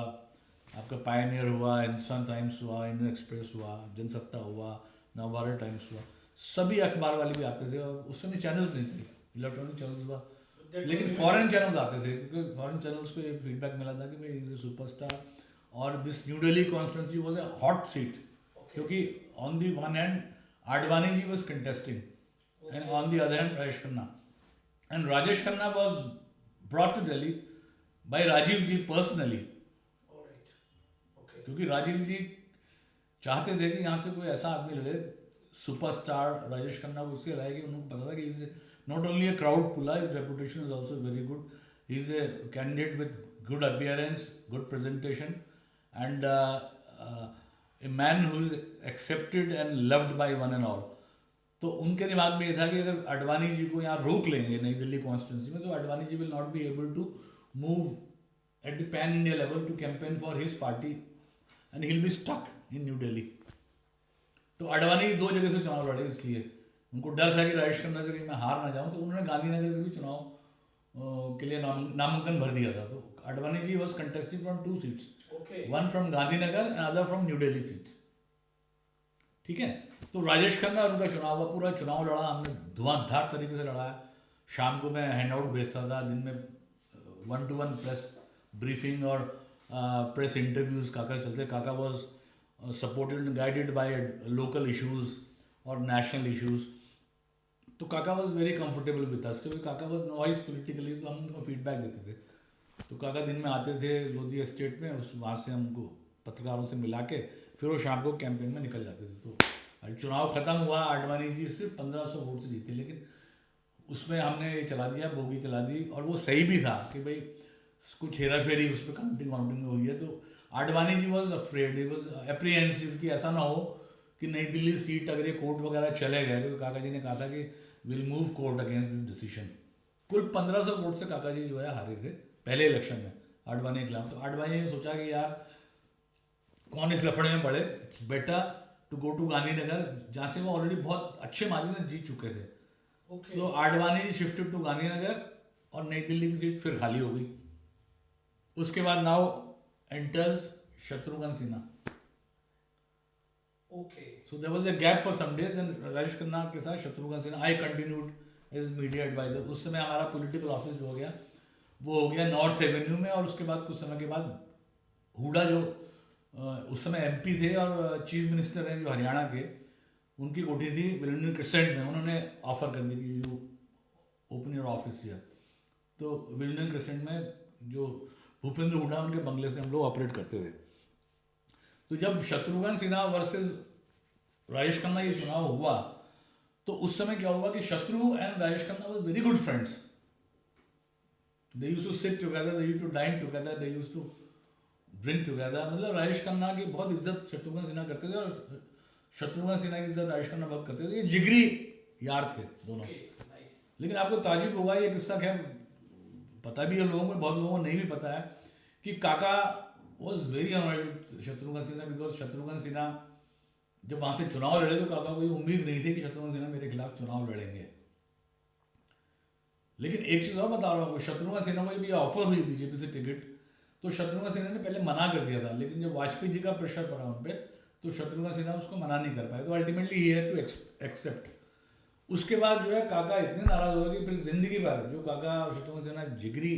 आपका पायनियर हुआ, हिंदुस्तान टाइम्स हुआ, इंडियन एक्सप्रेस हुआ, जनसत्ता हुआ, नवभारत टाइम्स हुआ, सभी अखबार वाले भी आते थे। और उस समय चैनल्स नहीं थे, इलेक्ट्रॉनिक चैनल्स हुआ, लेकिन फॉरेन चैनल्स आते थे, क्योंकि फॉरेन चैनल्स को एक फीडबैक मिला था कि भाई इज ए सुपरस्टार। और this New Delhi constituency was a hot seat, क्योंकि on the one hand Advani ji was contesting and on the other hand Rajesh Khanna. And Rajesh Khanna was brought to Delhi by Rajiv ji personally, क्योंकि राजीव जी चाहते थे कि यहाँ से कोई ऐसा आदमी लड़े सुपरस्टार। राजेश खन्ना को उससे लगा कि उनको पता था कि is not only a crowd puller, his reputation is also very good, he is a candidate with good appearance, good presentation and a man who is accepted and loved by one and all. तो उनके दिमाग में ये था कि अगर आडवाणी जी को यहाँ रोक लेंगे नई दिल्ली कॉन्स्टिट्यूंसी में, तो Advani ji will not be able to move at the pan India level to campaign for his party and he will be stuck in New Delhi. तो आडवाणी 2 जगह से चुनाव लड़े, इसलिए उनको डर था कि राजेश खन्ना से मैं हार ना जाऊं। तो उन्होंने गांधीनगर से भी चुनाव के लिए नामांकन भर दिया था। तो Advani ji was contesting from 2 seats, one from Gandhinagar and other from New Delhi seat. ठीक है, तो राजेश खन्ना और उनका चुनाव हुआ, पूरा चुनाव लड़ा हमने, धुआंधार तरीके से लड़ा। शाम को मैं हैंडआउट भेजता था, दिन में 1 to 1 प्रेस ब्रीफिंग और प्रेस इंटरव्यूज़ काका चलते। काका was supported and guided by local issues और नेशनल इश्यूज़। तो काका was very comfortable with us, क्योंकि काका वॉज नॉइज पॉलिटिकली, तो हम उनको फीडबैक देते थे। तो काका दिन में आते थे लोधी एस्टेट में, उस वहाँ से हमको पत्रकारों से मिला के फिर वो शाम को कैंपेन में निकल जाते थे। तो चुनाव ख़त्म हुआ, आडवाणी जी सिर्फ 1500 वोट से जीते, लेकिन उसमें हमने ये चला दिया, बोगी चला दी। और वो सही भी था कि भाई कुछ हेरा फेरी उस पर काउंटिंग में हुई है। तो Advani ji was afraid, he was apprehensive कि ऐसा ना हो कि नई दिल्ली सीट अगर ये कोर्ट वगैरह चले गए, क्योंकि काका जी ने कहा था कि will move court against this decision. कुल 1500 वोट से काका जी जो है हारे थे पहले इलेक्शन में आडवाणी के खिलाफ। तो आडवाणी ने सोचा कि यार कौन इस लफड़े में पड़े, it's better to go to Gandhinagar, जहाँ से वो ऑलरेडी बहुत अच्छे मार्जिन से जीत चुके थे। तो आडवाणी जी शिफ्टेड टू गांधीनगर और नई दिल्ली की सीट फिर खाली हो गई। उसके बाद now enters Shatrughan Sinha. So there was a gap for some days, and Rajesh Khanna के साथ Shatrughan Sinha, I continued as media advisor. उस समय हमारा पॉलिटिकल ऑफिस जो हो गया वो हो गया नॉर्थ एवेन्यू में। और उसके बाद कुछ समय के बाद हुडा जो उस समय एमपी थे और चीफ मिनिस्टर हैं जो हरियाणा के, उनकी कोठी थी विलिंगडन क्रिसेंट में, उन्होंने ऑफर कर दी कि you open your office here. तो विलिंगडन क्रिसेंट में जो भूपेंद्र हुडा उनके बंगले से हम लोग ऑपरेट करते थे। तो जब शत्रुघ्न सिन्हा वर्सेस राजेश खन्ना ये चुनाव हुआ, तो उस समय क्या हुआ कि Shatru and Rajesh Khanna was very good friends. They used to sit together, they used to dine together, they used to drink together. मतलब राजेश खन्ना की बहुत इज्जत शत्रुघ्न सिन्हा करते थे और शत्रुघ्न सिन्हा की इज्जत राजेश खन्ना बहुत करते थे। ये जिगरी यार थे दोनों। लेकिन आपको ताजुब होगा, ये किस्सा खैर पता भी है लोगों को, बहुत लोगों को नहीं भी पता है कि Kaka was very annoyed with Shatrughan Sinha, because Shatrughan Sinha जब वहाँ से चुनाव लड़े तो काका को ये उम्मीद नहीं थी कि शत्रुघ्न सिन्हा मेरे खिलाफ चुनाव लड़ेंगे। लेकिन एक चीज़ और बता रहा हूँ, शत्रुघ्न सिन्हा को जब ये ऑफर हुई बीजेपी से टिकट, तो शत्रुघ्न सिन्हा ने पहले मना कर दिया था, लेकिन जब वाजपेयी जी का प्रेशर पड़ा उन पर तो शत्रुघ्न सिन्हा उसको मना नहीं कर पाए, तो ultimately he had to accept. उसके बाद जो है काका इतने नाराज हो गए कि फिर जिंदगी भर जो काका और शत्रुघ्न सिन्हा जिगरी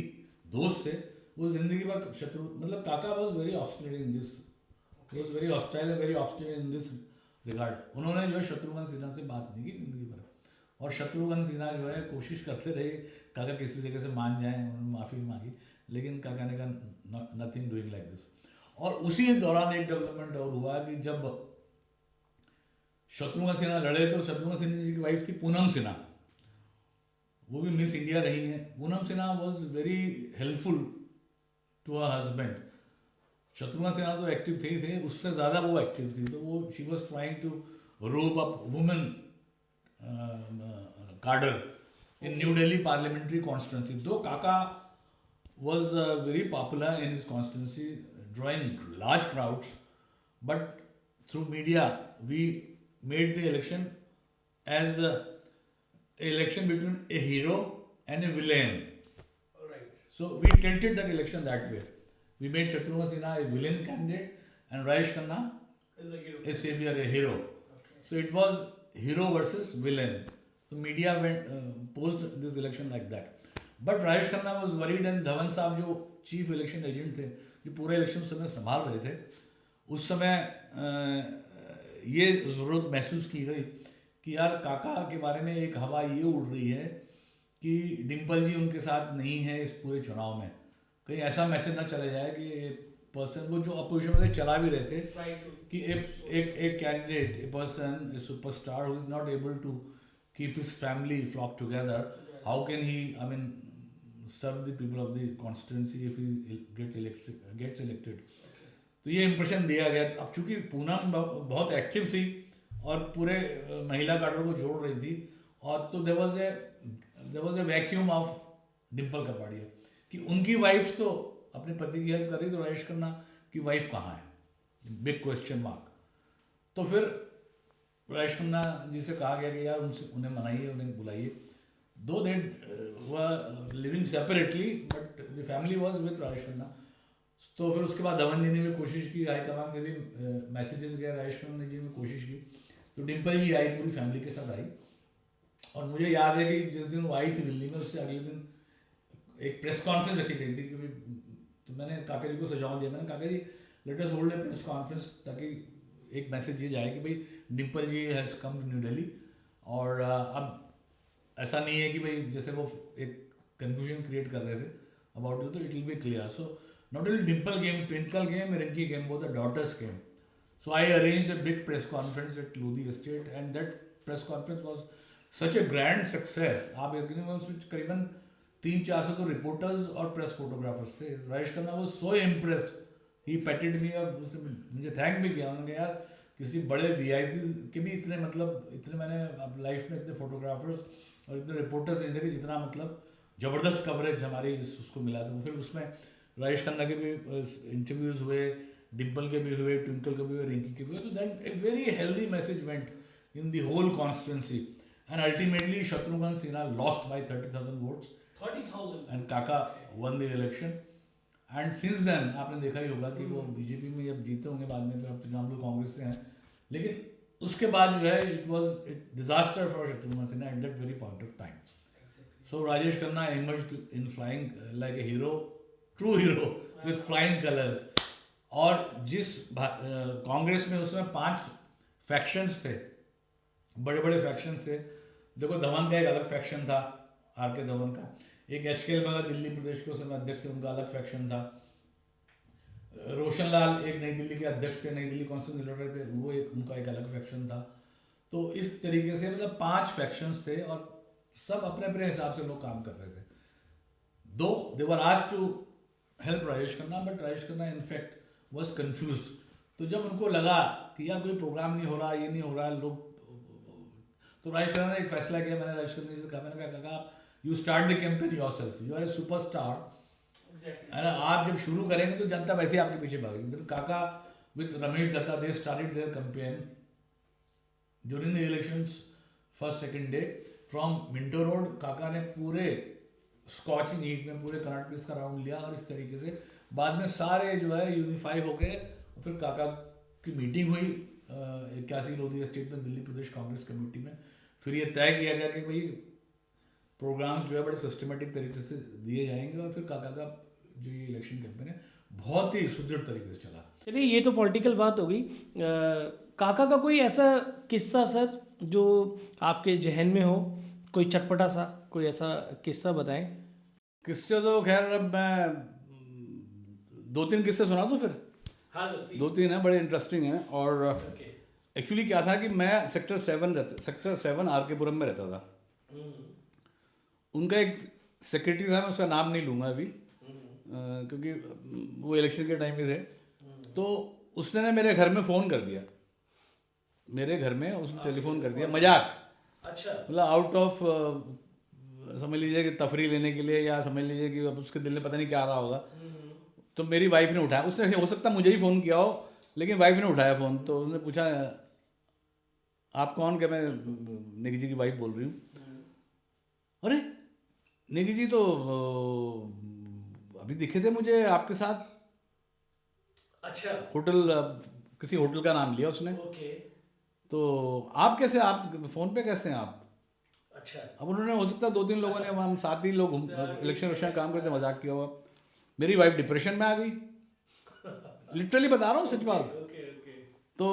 दोस्त थे, वो जिंदगी भर मतलब काका was very obstinate in this, was very hostile, very obstinate in this regard. उन्होंने जो है शत्रुघ्न सिन्हा से बात नहीं की जिंदगी भर, और शत्रुघ्न सिन्हा जो है कोशिश करते रहे काका किसी जगह से मान जाएं, उन्होंने माफ़ी मांगी, लेकिन काका ने कहा नथिंग डूइंग लाइक दिस। और उसी दौरान एक डेवलपमेंट और हुआ कि जब शत्रुघ्न सिन्हा लड़े तो शत्रुघ्न सिन्हा जी की वाइफ थी पूनम सिन्हा, वो भी मिस इंडिया रही हैं। Poonam Sinha was very helpful to a husband. Shatrughan Sinha तो एक्टिव थे ही थे, उससे ज़्यादा वो एक्टिव थी, तो वो she was trying to rope up women cadre in New Delhi parliamentary constituency. Though Kaka was very popular in his constituency, drawing large crowds, but through media we made the election as a election between a hero and a villain. Right. So we tilted that election that way. We made Shatrughan Sinha a villain candidate and Rajesh Khanna Is a hero. a savior, a hero. Okay. So it was hero versus villain. So media went posed this election like that. But Rajesh Khanna was worried, and Dhawan साहब जो चीफ इलेक्शन एजेंट थे, जो पूरे इलेक्शन समय संभाल रहे थे, उस समय ये ज़रूरत महसूस की गई कि यार काका के बारे में एक हवा ये उड़ रही है कि डिम्पल जी उनके साथ नहीं है इस पूरे चुनाव में, कहीं ऐसा मैसेज ना चले जाए कि पर्सन वो जो अपोजिशन में चला भी रहे थे कि एक candidate, a person, a superstar who is not able to keep his family flock together, how can he I mean serve the people of the constituency if he gets elected. तो ये इंप्रेशन दिया गया। अब चूंकि पूनम बहुत एक्टिव थी और पूरे महिला कार्डर को जोड़ रही थी, और तो there was a vacuum of Dimple Kapadia कि उनकी वाइफ तो अपने पति की हेल्प कर रही, तो राजेश खन्ना की वाइफ कहाँ है, बिग क्वेश्चन मार्क। तो फिर राजेश खन्ना जी से कहा गया कि यार उन्हें मनाइए, उन्हें बुलाइए। Though they were living separately but the family was with Rajesh Khanna. तो फिर उसके बाद धवन जी ने भी कोशिश की, हाईकमान से भी मैसेजेस गए, राजेश खन्ना जी ने कोशिश की, तो डिम्पल जी आई, पूरी फैमिली के साथ आई। और मुझे याद है कि जिस दिन वो आई थी दिल्ली में, उससे अगले दिन एक प्रेस कॉन्फ्रेंस रखी गई थी कि भाई, तो मैंने काका जी को सुझाव दिया, मैंने Kaka ji let us hold a press conference, ताकि एक मैसेज ये जाए कि भाई Dimple ji has come to New Delhi. और अब ऐसा नहीं है कि भाई जैसे वो एक कन्फ्यूजन क्रिएट कर रहे थे अबाउट यू, तो it will B clear. So not only Dimple came, Twinkle came, Rinki came, both the daughters came. So I arranged a big press conference at Lodi Estate, and that press conference was such a grand success. आप यकीन में उसमें करीबन 300-400 तो रिपोर्टर्स और प्रेस फोटोग्राफर्स थे। Rajesh Khanna was so impressed, he petted me, और उसने मुझे थैंक भी किया। उन्होंने कहा यार किसी बड़े VIP के भी इतने मतलब इतने मैंने अब लाइफ में इतने फोटोग्राफर्स और इतने रिपोर्टर्स नहीं देखे जितना मतलब ज़बरदस्त कवरेज हमारी उसको मिला था। फिर उसमें राजेश खन्ना के भी इंटरव्यूज़ हुए, डिम्पल के भी हुए, ट्विंकल के भी हुए, रिंकी के भी हुए। तो then a very healthy message went in the whole constituency, and ultimately Shatrughan Sinha lost by 30,000 votes 30,000 and Kaka won the election. And since then आपने देखा ही होगा कि वो बीजेपी में जब जीते होंगे बाद में, फिर अब तृणमूल कांग्रेस से हैं, लेकिन उसके बाद जो है it was disaster for Shatrughan Sinha at that very point of time. So Rajesh Khanna emerged in flying like a hero, true hero with flying colours. और जिस कांग्रेस में उसमें 5 फैक्शंस थे, बड़े बड़े फैक्शंस थे। देखो धवन का एक अलग फैक्शन था, आर.के. धवन का, एक एच.के. बघेल दिल्ली प्रदेश के उस समय अध्यक्ष थे, उनका अलग फैक्शन था। रोशन लाल एक नई दिल्ली के अध्यक्ष थे, नई दिल्ली कॉन्स्टिट्यूंसी लड़ रहे थे, वो एक उनका एक अलग फैक्शन था। तो इस तरीके से मतलब 5 फैक्शंस थे और सब अपने अपने हिसाब से लोग काम कर रहे थे। Though they were asked to help Rajesh Khanna, but Rajesh Khanna in fact was confused. तो जब उनको लगा कि यार कोई प्रोग्राम नहीं हो रहा, ये नहीं हो रहा, लोग, तो राजेश खन्ना ने एक फैसला किया। मैंने राजेश खन्ना जी से कहा, मैंने कहा Kaka you start the campaign yourself, you are a superstar. है ना, आप जब शुरू करेंगे तो जनता वैसे ही आपके पीछे भागेगी। तो Kaka with Ramesh Datta they started their campaign during the elections first second day from Minto road. Kaka ने पूरे स्कॉचिंग हीट में पूरे करंट पीस का राउंड लिया और इस तरीके से बाद में सारे जो है यूनिफाई हो गए। फिर काका की मीटिंग हुई 81 लोधी स्टेट में दिल्ली प्रदेश कांग्रेस कमेटी में। फिर ये तय किया गया कि भाई प्रोग्राम्स जो है बड़े सिस्टमेटिक तरीके से दिए जाएंगे और फिर काका का जो ये इलेक्शन कैंपेन है बहुत ही सुदृढ़ तरीके से चला। चलिए, ये तो पॉलिटिकल बात हो गई। काका का कोई ऐसा किस्सा सर जो आपके जहन में हो, कोई चटपटा सा कोई ऐसा किस्सा बताएं। किस्से तो खैर अब मैं 2-3 किस्से सुना दूं फिर। हाँ सर, 2-3 है, बड़े इंटरेस्टिंग हैं। और एक्चुअली क्या था कि मैं सेक्टर 7 आर के पुरम में रहता था। उनका एक सेक्रेटरी था, मैं उसका नाम नहीं लूँगा अभी क्योंकि वो इलेक्शन के टाइम में थे। तो उसने ना मेरे घर में फ़ोन कर दिया, मेरे घर में उसने टेलीफोन कर दिया, मजाक। अच्छा, मतलब आउट ऑफ समझ लीजिए कि तफरी लेने के लिए, या समझ लीजिए कि अब उसके दिल में पता नहीं क्या आ रहा होगा। तो मेरी वाइफ ने उठाया, उसने हो सकता मुझे ही फ़ोन किया हो लेकिन वाइफ ने उठाया फ़ोन। तो उसने पूछा आप कौन? क्या मैं नेगी जी की वाइफ बोल रही हूँ। अरे नेगी जी तो अभी दिखे थे मुझे आपके साथ। अच्छा, होटल, किसी होटल का नाम लिया उसने। ओके, तो आप कैसे, आप फ़ोन पे कैसे हैं आप? अच्छा, अब उन्होंने हो सकता 2-3 लोगों ने, हम 7 ही लोग इलेक्शन काम करते मजाक किया हुआ। मेरी वाइफ डिप्रेशन में आ गई, लिटरली बता रहा हूँ, सच बात। तो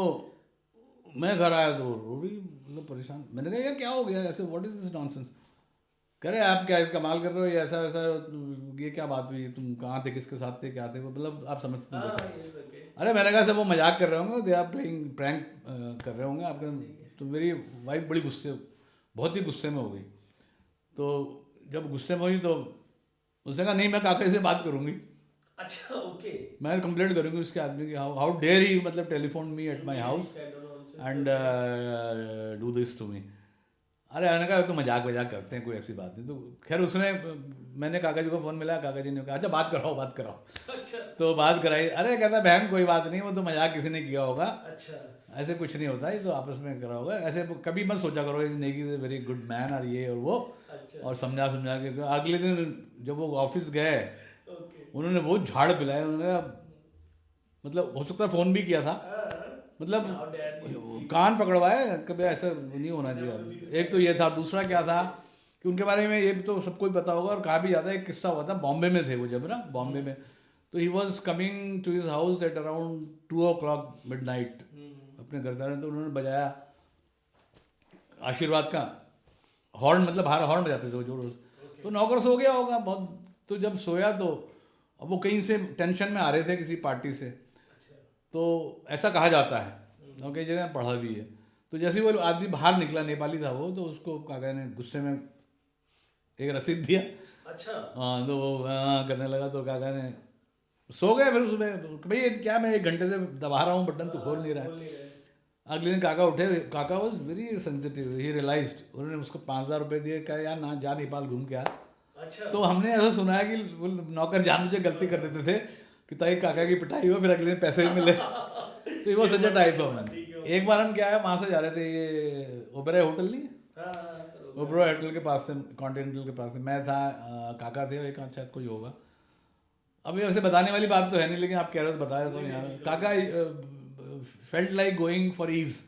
मैं घर आया तो रो रही, मतलब परेशान। मैंने कहा यार क्या हो गया ऐसे, व्हाट इज दिस नॉनसेंस? कह रहे आप क्या कमाल कर रहे हो, ये ऐसा वैसा, ये क्या बात हुई, तुम कहाँ थे, किसके साथ थे, क्या थे? मतलब आप समझते हैं। अरे मैंने कहा सब वो मजाक कर रहे होंगे, दे आर प्लेइंग प्रैंक कर रहे होंगे आपके। तो मेरी वाइफ बड़ी गुस्से, बहुत ही गुस्से में हो गई। तो जब गुस्से में हुई तो उसने कहा नहीं मैं काका से बात करूँगी। अच्छा, ओके, मैं कंप्लेंट करूँगी उसके आदमी की, हाउ डेयर ही मतलब telephone me at my house and do this to me. अरे मैंने कहा तो मजाक करते हैं, कोई ऐसी बात नहीं। तो खैर उसने, मैंने काका जी को फ़ोन मिला, काका जी ने कहा अच्छा बात कराओ। अच्छा, तो बात कराई। अरे कहता बहन कोई बात नहीं, वो तो मजाक किसी ने किया होगा, अच्छा, ऐसे कुछ नहीं होता, ये तो आपस में करा होगा, ऐसे कभी मत सोचा करो इस नेगी से वेरी गुड मैन और ये और वो। अच्छा, और समझा के अगले दिन जब वो ऑफिस गए, ओके, उन्होंने वो झाड़ पिलाए। उन्होंने कहा, मतलब हो सकता है फ़ोन भी किया था, मतलब कान पकड़वाए, कभी ऐसा नहीं होना चाहिए। एक तो ये था, दूसरा क्या था कि उनके बारे में ये तो सबको ही पता होगा और कहा भी जाता है। एक किस्सा हुआ था, बॉम्बे में थे वो जब ना, बॉम्बे में। तो he was coming to his house at around 2 o'clock midnight, अपने घर जा रहे। तो उन्होंने बजाया आशीर्वाद का हॉर्न, मतलब बाहर हॉर्न बजाते थे वो जो रोज। तो नौकर सो गया होगा बहुत। तो जब सोया तो अब वो कहीं से टेंशन में आ रहे थे किसी पार्टी से, तो ऐसा कहा जाता है और कई जगह पढ़ा भी है। तो जैसे वो आदमी बाहर निकला, नेपाली था वो, तो उसको काका ने गुस्से में एक रसीद दिया। अच्छा, हाँ, तो वो करने लगा। तो काका ने सो गए। फिर उसमें भाई क्या मैं 1 घंटे से दबा रहा हूँ बटन, तो खोल नहीं रहा है। अगले दिन काका उठे, Kaka was very sensitive, he realised. उन्होंने उसको 5,000 रुपये दिए, कहा यार ना जा, नेपाल घूम के आ। अच्छा, तो हमने ऐसा सुना है कि वो नौकर जानबूझ के गलती कर देते थे कि ताकि काका की पिटाई हो, फिर अगले दिन पैसे भी मिले। तो वो सच टाइप ऑफ मैन। एक बार हम क्या है, वहाँ से जा रहे थे, ये ओबराय होटल नहीं है, ओबराय होटल के पास से, कॉन्टिनेंटल के पास से मैं था, काका थे, एक शायद कोई होगा। अभी वैसे बताने वाली बात तो है नहीं, लेकिन आप कह रहे हो तो बताया तो यार। Kaka felt like going for ease,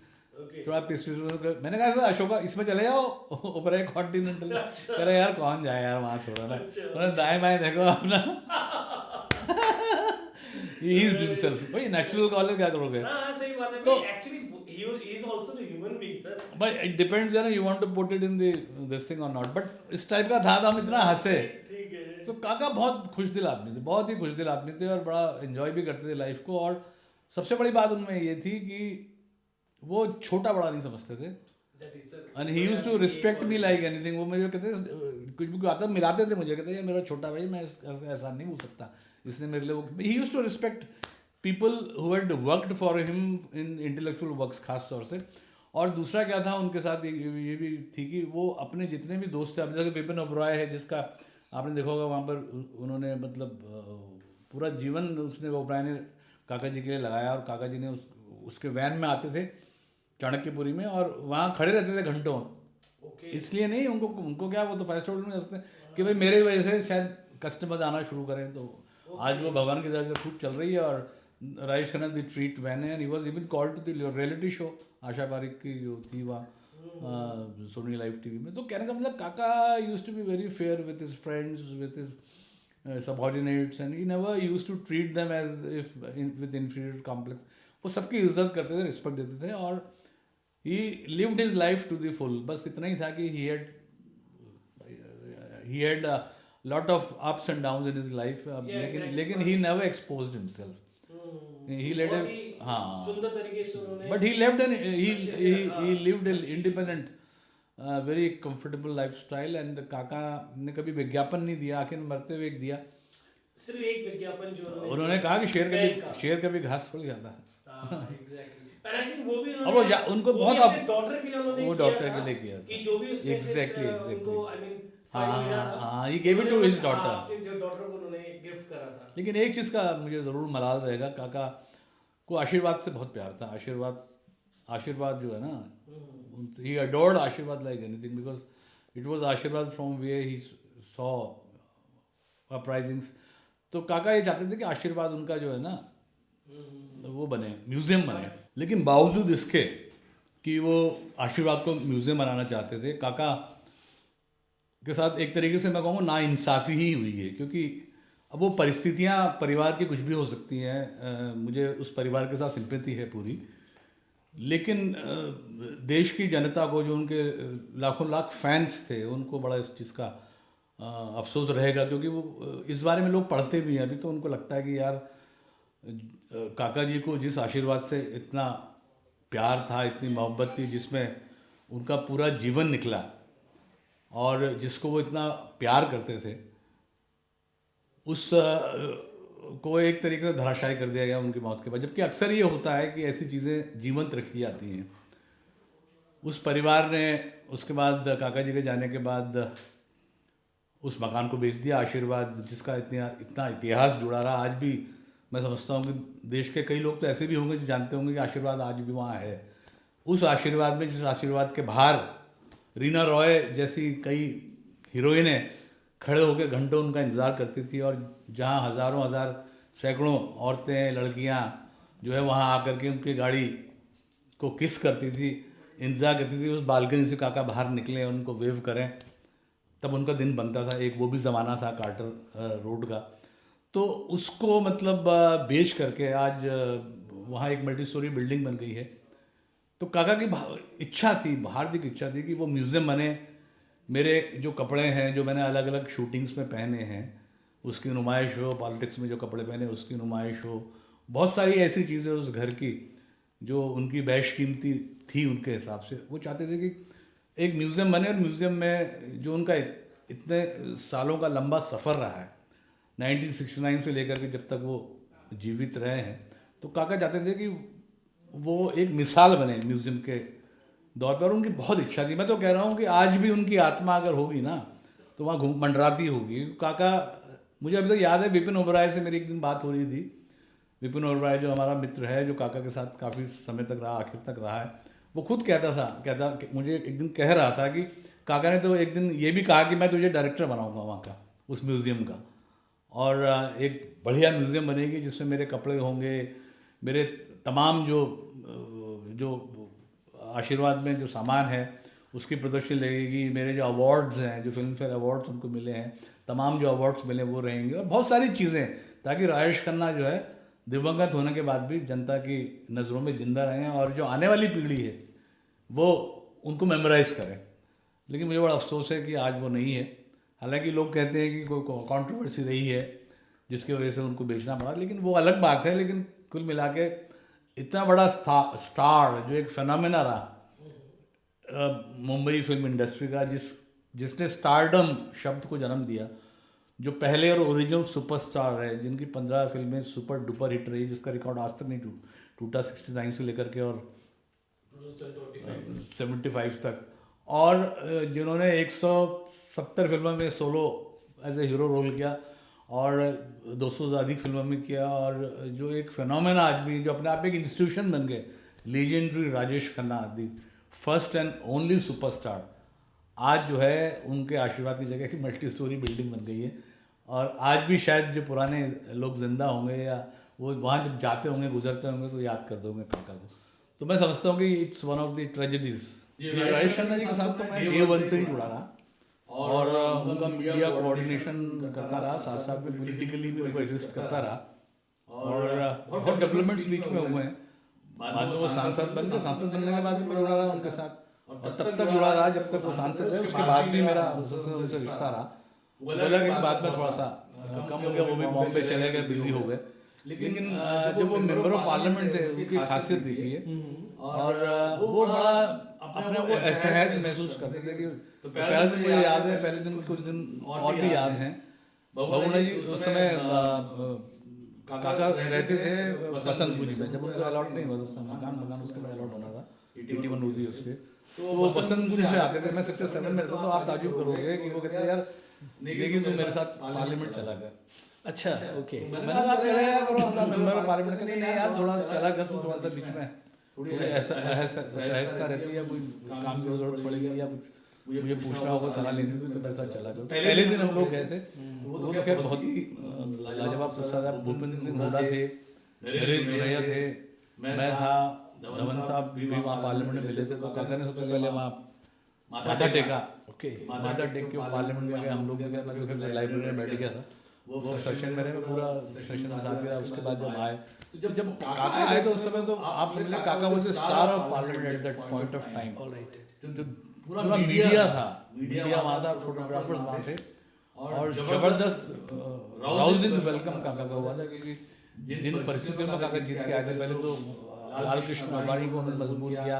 थोड़ा पीस। मैंने कहा अशोका इसमें चले जाओ, ओबराय कॉन्टिनेंटल। कह रहे यार कौन जाए यार वहाँ, छोड़ो ना। उन्होंने दाएं बाएं देखो अपना, he eased himself। भाई नेचुरल कॉलेज क्या करोगे? सही बात है। तो actually he is also a human being sir। But it depends यार, you want to put it in this thing और नॉट। बट इस टाइप का था तो हम इतना हंसे। ठीक है। तो काका बहुत खुशदिल आदमी थे, बहुत ही खुशदिल आदमी थे और बड़ा एंजॉय भी करते थे लाइफ को। और सबसे बड़ी बात उनमें ये थी कि वो छोटा बड़ा नहीं समझते थे। And he used to respect me like anything. वो मुझे कहते कुछ भी आता मिलाते थे मुझे, कहते ये मेरा छोटा भाई, मैं ऐसा नहीं बोल सकता, इसने मेरे लिए वो। He used to respect people who had worked for him in intellectual works खास तौर से। और दूसरा क्या था उनके साथ, ये भी थी कि वो अपने जितने भी दोस्त थे, अब जैसे विपिन ओबरॉय है जिसका आपने देखा होगा, वहाँ पर उन्होंने मतलब पूरा जीवन उसने ओबरॉय ने काका जी के लिए लगाया, और काका जी ने उसके वैन में आते थे चाणक्यपुरी में, और वहाँ खड़े रहते थे घंटों। इसलिए नहीं, उनको क्या, वो तो फाइव स्टार होटल में हंसते कि भाई मेरे वजह से शायद कस्टमर आना शुरू करें, तो आज वो भगवान की दया से खूब चल रही है। और राजेश खन्ना दी ट्रीट वैन है, and he was even called to the reality show, Asha Parekh की जो थी वहाँ सोनी लाइव टीवी में। तो कहने का मतलब Kaka used to be very fair with his friends, with his subordinates, and he never used to treat them as if with inferior complex. वो सबकी इज्जत करते थे, रिस्पेक्ट देते थे, और he lived his life to the full. बस इतना ही था कि he had a lot of ups and downs in his life, लेकिन he never exposed himself. He led a, हाँ, सुंदर तरीके से उन्होंने, but he lived an independent, very comfortable lifestyle, and काका ने कभी विज्ञापन नहीं दिया, आखिर मरते हुए एक दिया, सिर्फ एक विज्ञापन जो उन्होंने कहा कि शेर कभी घास फूल जाता है। वो भी और वो उनको बहुत डॉक्टर के लिए उन्होंने, वो डॉक्टर के लिए किया कि जो भी उसमें एग्जैक्टली हाँ, he gave it to his daughter, जो डॉक्टर को उन्होंने गिफ्ट करा था। लेकिन एक चीज़ का मुझे ज़रूर मलाल रहेगा, काका को आशीर्वाद से बहुत प्यार था। आशीर्वाद जो है ना, he adored आशीर्वाद like anything, because it was आशीर्वाद from where he saw uprisings। तो काका ये चाहते थे कि आशीर्वाद उनका जो है ना वो बने, म्यूजियम बने। लेकिन बावजूद इसके कि वो आशीर्वाद को म्यूजियम बनाना चाहते थे, काका के साथ एक तरीके से मैं कहूँगा नाइंसाफ़ी ही हुई है, क्योंकि अब वो परिस्थितियाँ परिवार की कुछ भी हो सकती हैं, मुझे उस परिवार के साथ सिंपैथी है पूरी, लेकिन देश की जनता को, जो उनके लाखों लाख फैंस थे, उनको बड़ा इस चीज़ का अफसोस रहेगा, क्योंकि वो इस बारे में लोग पढ़ते भी हैं अभी, तो उनको लगता है कि यार काका जी को जिस आशीर्वाद से इतना प्यार था, इतनी मोहब्बत थी, जिसमें उनका पूरा जीवन निकला, और जिसको वो इतना प्यार करते थे, उस को एक तरीके से धराशायी कर दिया गया उनकी मौत के बाद। जबकि अक्सर ये होता है कि ऐसी चीज़ें जीवंत रखी जाती हैं। उस परिवार ने उसके बाद, काका जी के जाने के बाद, उस मकान को बेच दिया, आशीर्वाद जिसका इतना इतिहास जुड़ा रहा। आज भी मैं समझता हूँ कि देश के कई लोग तो ऐसे भी होंगे जो जानते होंगे कि आशीर्वाद आज भी वहाँ है। उस आशीर्वाद में, जिस आशीर्वाद के बाहर रीना रॉय जैसी कई हीरोइनें खड़े होकर घंटों उनका इंतज़ार करती थी, और जहाँ हज़ारों सैकड़ों औरतें, लड़कियाँ जो है वहाँ आकर के उनकी गाड़ी को किस करती थी, इंतज़ार करती थी उस बालकनी से काका बाहर निकलें, उनको वेव करें, तब उनका दिन बनता था। एक वो भी ज़माना था कार्टर रोड का। तो उसको मतलब बेच करके आज वहाँ एक मल्टी स्टोरी बिल्डिंग बन गई है। तो काका की इच्छा थी, हार्दिक इच्छा थी कि वो म्यूज़ियम बने। मेरे जो कपड़े हैं, जो मैंने अलग अलग शूटिंग्स में पहने हैं, उसकी नुमाइश हो, पॉलिटिक्स में जो कपड़े पहने उसकी नुमाइश हो, बहुत सारी ऐसी चीज़ें उस घर की जो उनकी बेशकीमती थी उनके हिसाब से। वो चाहते थे कि एक म्यूज़ियम बने, और म्यूज़ियम में जो उनका इतने सालों का लंबा सफ़र रहा है, 1969 से लेकर के जब तक वो जीवित रहे हैं, तो काका चाहते थे कि वो एक मिसाल बने म्यूज़ियम के दौर पर। उनकी बहुत इच्छा थी। मैं तो कह रहा हूँ कि आज भी उनकी आत्मा अगर होगी ना, तो वहाँ मंडराती होगी। काका, मुझे अभी तक याद है, विपिन ओबरॉय से मेरी एक दिन बात हो रही थी। विपिन ओबरॉय जो हमारा मित्र है, जो काका के साथ काफ़ी समय तक रहा, आखिर तक रहा है, वो खुद कहता मुझे एक दिन कह रहा था कि काका ने तो एक दिन ये भी कहा कि मैं तुझे डायरेक्टर बनाऊंगा वहाँ का, उस म्यूज़ियम का, और एक बढ़िया म्यूज़ियम बनेगी जिसमें मेरे कपड़े होंगे, मेरे तमाम जो आशीर्वाद में जो सामान है उसकी प्रदर्शनी लगेगी, मेरे जो अवार्ड्स हैं, जो फिल्म फेयर अवार्ड्स उनको मिले हैं, तमाम जो अवार्ड्स मिले वो रहेंगे, और बहुत सारी चीज़ें, ताकि राजेश खन्ना जो है दिवंगत होने के बाद भी जनता की नज़रों में ज़िंदा रहें, और जो आने वाली पीढ़ी है वो उनको मेमोराइज़ करें। लेकिन मुझे बड़ा अफसोस है कि आज वो नहीं है। हालांकि लोग कहते हैं कि कोई कंट्रोवर्सी रही है जिसकी वजह से उनको बेचना पड़ा, लेकिन वो अलग बात है। लेकिन कुल मिला के इतना बड़ा स्टार, जो एक फेनोमेना रहा मुंबई फिल्म इंडस्ट्री का, जिसने स्टारडम शब्द को जन्म दिया, जो पहले और ओरिजिनल सुपरस्टार है, जिनकी 15 फिल्में सुपर डुपर हिट रही, जिसका रिकॉर्ड आज तक नहीं टूटा 69 से लेकर के और 75 तक, और जिन्होंने 170 फिल्मों में solo as a hero role किया और 200 से अधिक फिल्मों में किया, और जो एक फिनोमेना आज भी जो अपने आप एक इंस्टीट्यूशन बन गए, लीजेंडरी राजेश खन्ना आदि, फर्स्ट एंड ओनली सुपरस्टार, आज जो है उनके आशीर्वाद की जगह की मल्टी स्टोरी बिल्डिंग बन गई है। और आज भी शायद जो पुराने लोग जिंदा होंगे या वो वहाँ जब जाते होंगे गुजरते होंगे तो याद कर दोगे काका को। तो मैं समझता हूँ कि it's one of the tragedies. Rajesh Khanna ji के साथ तो मैं A1 से ही जुड़ा रहा और उनका मीडिया कोऑर्डिनेशन करता रहा, साथ साथ में पॉलिटिकली भी उनको एग्जिस्ट करता रहा, और बहुत डेवलपमेंट्स बीच में हुए हैं। बाद में वो सांसद बन गए, सांसद बनने के बाद भी मैं जुड़ा रहा उनके साथ, और तब तक जुड़ा रहा जब तक वो सांसद रहे। उसके बाद भी मेरा उनसे रिश्ता रहा। वो अलग एक बाद में थोड़ा सा कम हो गया, वो भी बॉम्बे चले गए, बिजी हो गए। लेकिन जब वो मेंबर ऑफ पार्लियामेंट थे उनकी खासियत देखी है, और वो बड़ा अपने को असहज महसूस करते थे कि तो पहले दिन मुझे याद है, पहले दिन कुछ दिन और भी याद हैं। बहुगुणा जी उस समय काका रहते थे बसंतपुरी में, जब उनको अलॉट नहीं हुआ उस समय मकान उसके बाद अलॉट होना था 81 होती है उसके, तो वो बसंतपुरी से आते थे। मैं सेक्टर 7 में रहता, तो आप ताजुब करोगे कि वो कहते यार लेकिन तुम मेरे साथ पार्लियामेंट चला गया। अच्छा, ओके। मैंने कहा आप चले जाया करो, अपना मेंबर ऑफ पार्लियामेंट कहते नहीं यार थोड़ा चला कर, तो थोड़ा सा बीच में थोड़ी असहजता रहती है, या कोई काम की जरूरत पड़ेगी या कुछ मुझे पूछना होगा, सलाह लेनी होगी, तो मेरे साथ चला करो। पहले दिन हम लोग गए थे, वो तो खैर बहुत ही लाजवाब प्रसाद, भूपेंद्र सिंह हुड्डा थे, नरेश जुनैया थे, मैं था, धवन साहब भी वहाँ पार्लियामेंट में मिले थे। तो काका ने सबसे पहले वहाँ माथा टेका, माथा टेक के पार्लियामेंट में गए, हम लोग गए, मैं तो फिर लाइब्रेरी में बैठ गया था, वो सेशन में रहे, मैं पूरा सेशन में साथ रहा। उसके बाद जब आए, तो जब काका आए तो उस समय तो आप समझ काका was the star of parliament at that point of time. Alright, जो पूरा मीडिया था, मीडिया वहाँ था, फोटोग्राफर्स वहाँ थे, और जबरदस्त राउजिंग वेलकम काका का हुआ था, क्योंकि जिन परिस्थितियों में काका जीत के आए थे, पहले तो लाल कृष्ण अडवाणी को उन्होंने मजबूर किया,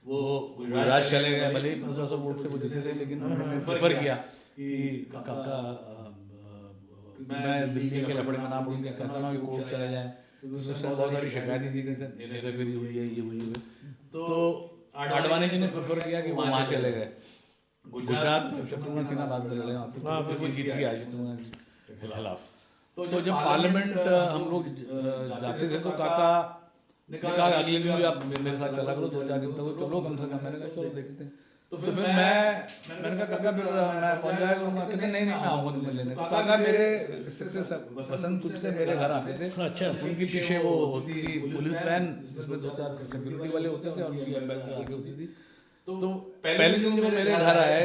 वो गुजरात चले गए, भले ही 1500 वोट से वो जीते थे, लेकिन उन्होंने प्रेफर किया कि काका मैं दिल्ली के लफड़े में ना पड़ूंगा, कैसा ना कि कोर्ट चले जाए, क्योंकि उससे बहुत सारी शिकायतें थी कि हेराफेरी हुई है, ये हुई है। तो आडवाणी जी ने प्रेफर किया कि वहाँ चले गए, गुजरात शत्रुघ्न सिन्हा बाद में लड़े, वो जीत के आए शत्रुघ्न के खिलाफ। तो जब पार्लियामेंट हम लोग जाते थे तो काका ने कहा अगले दिन भी आप मेरे साथ चला करो, 2-4 दिन तक चलो कम से कम। मैंने कहा चलो देखते हैं। तो फिर मैंने कहा काका फिर मैं पहुंच जाया करूँगा, कहते नहीं मैं आऊँगा तुम्हें लेने। तो काका मेरे बसंतपुर से मेरे घर आते थे। अच्छा, उनके पीछे वो होती थी पुलिस वैन, जिसमें 2-4 सिक्योरिटी वाले होते थे, और उनकी एम्बेसडर आगे होती थी। तो पहले दिन जब मेरे घर आए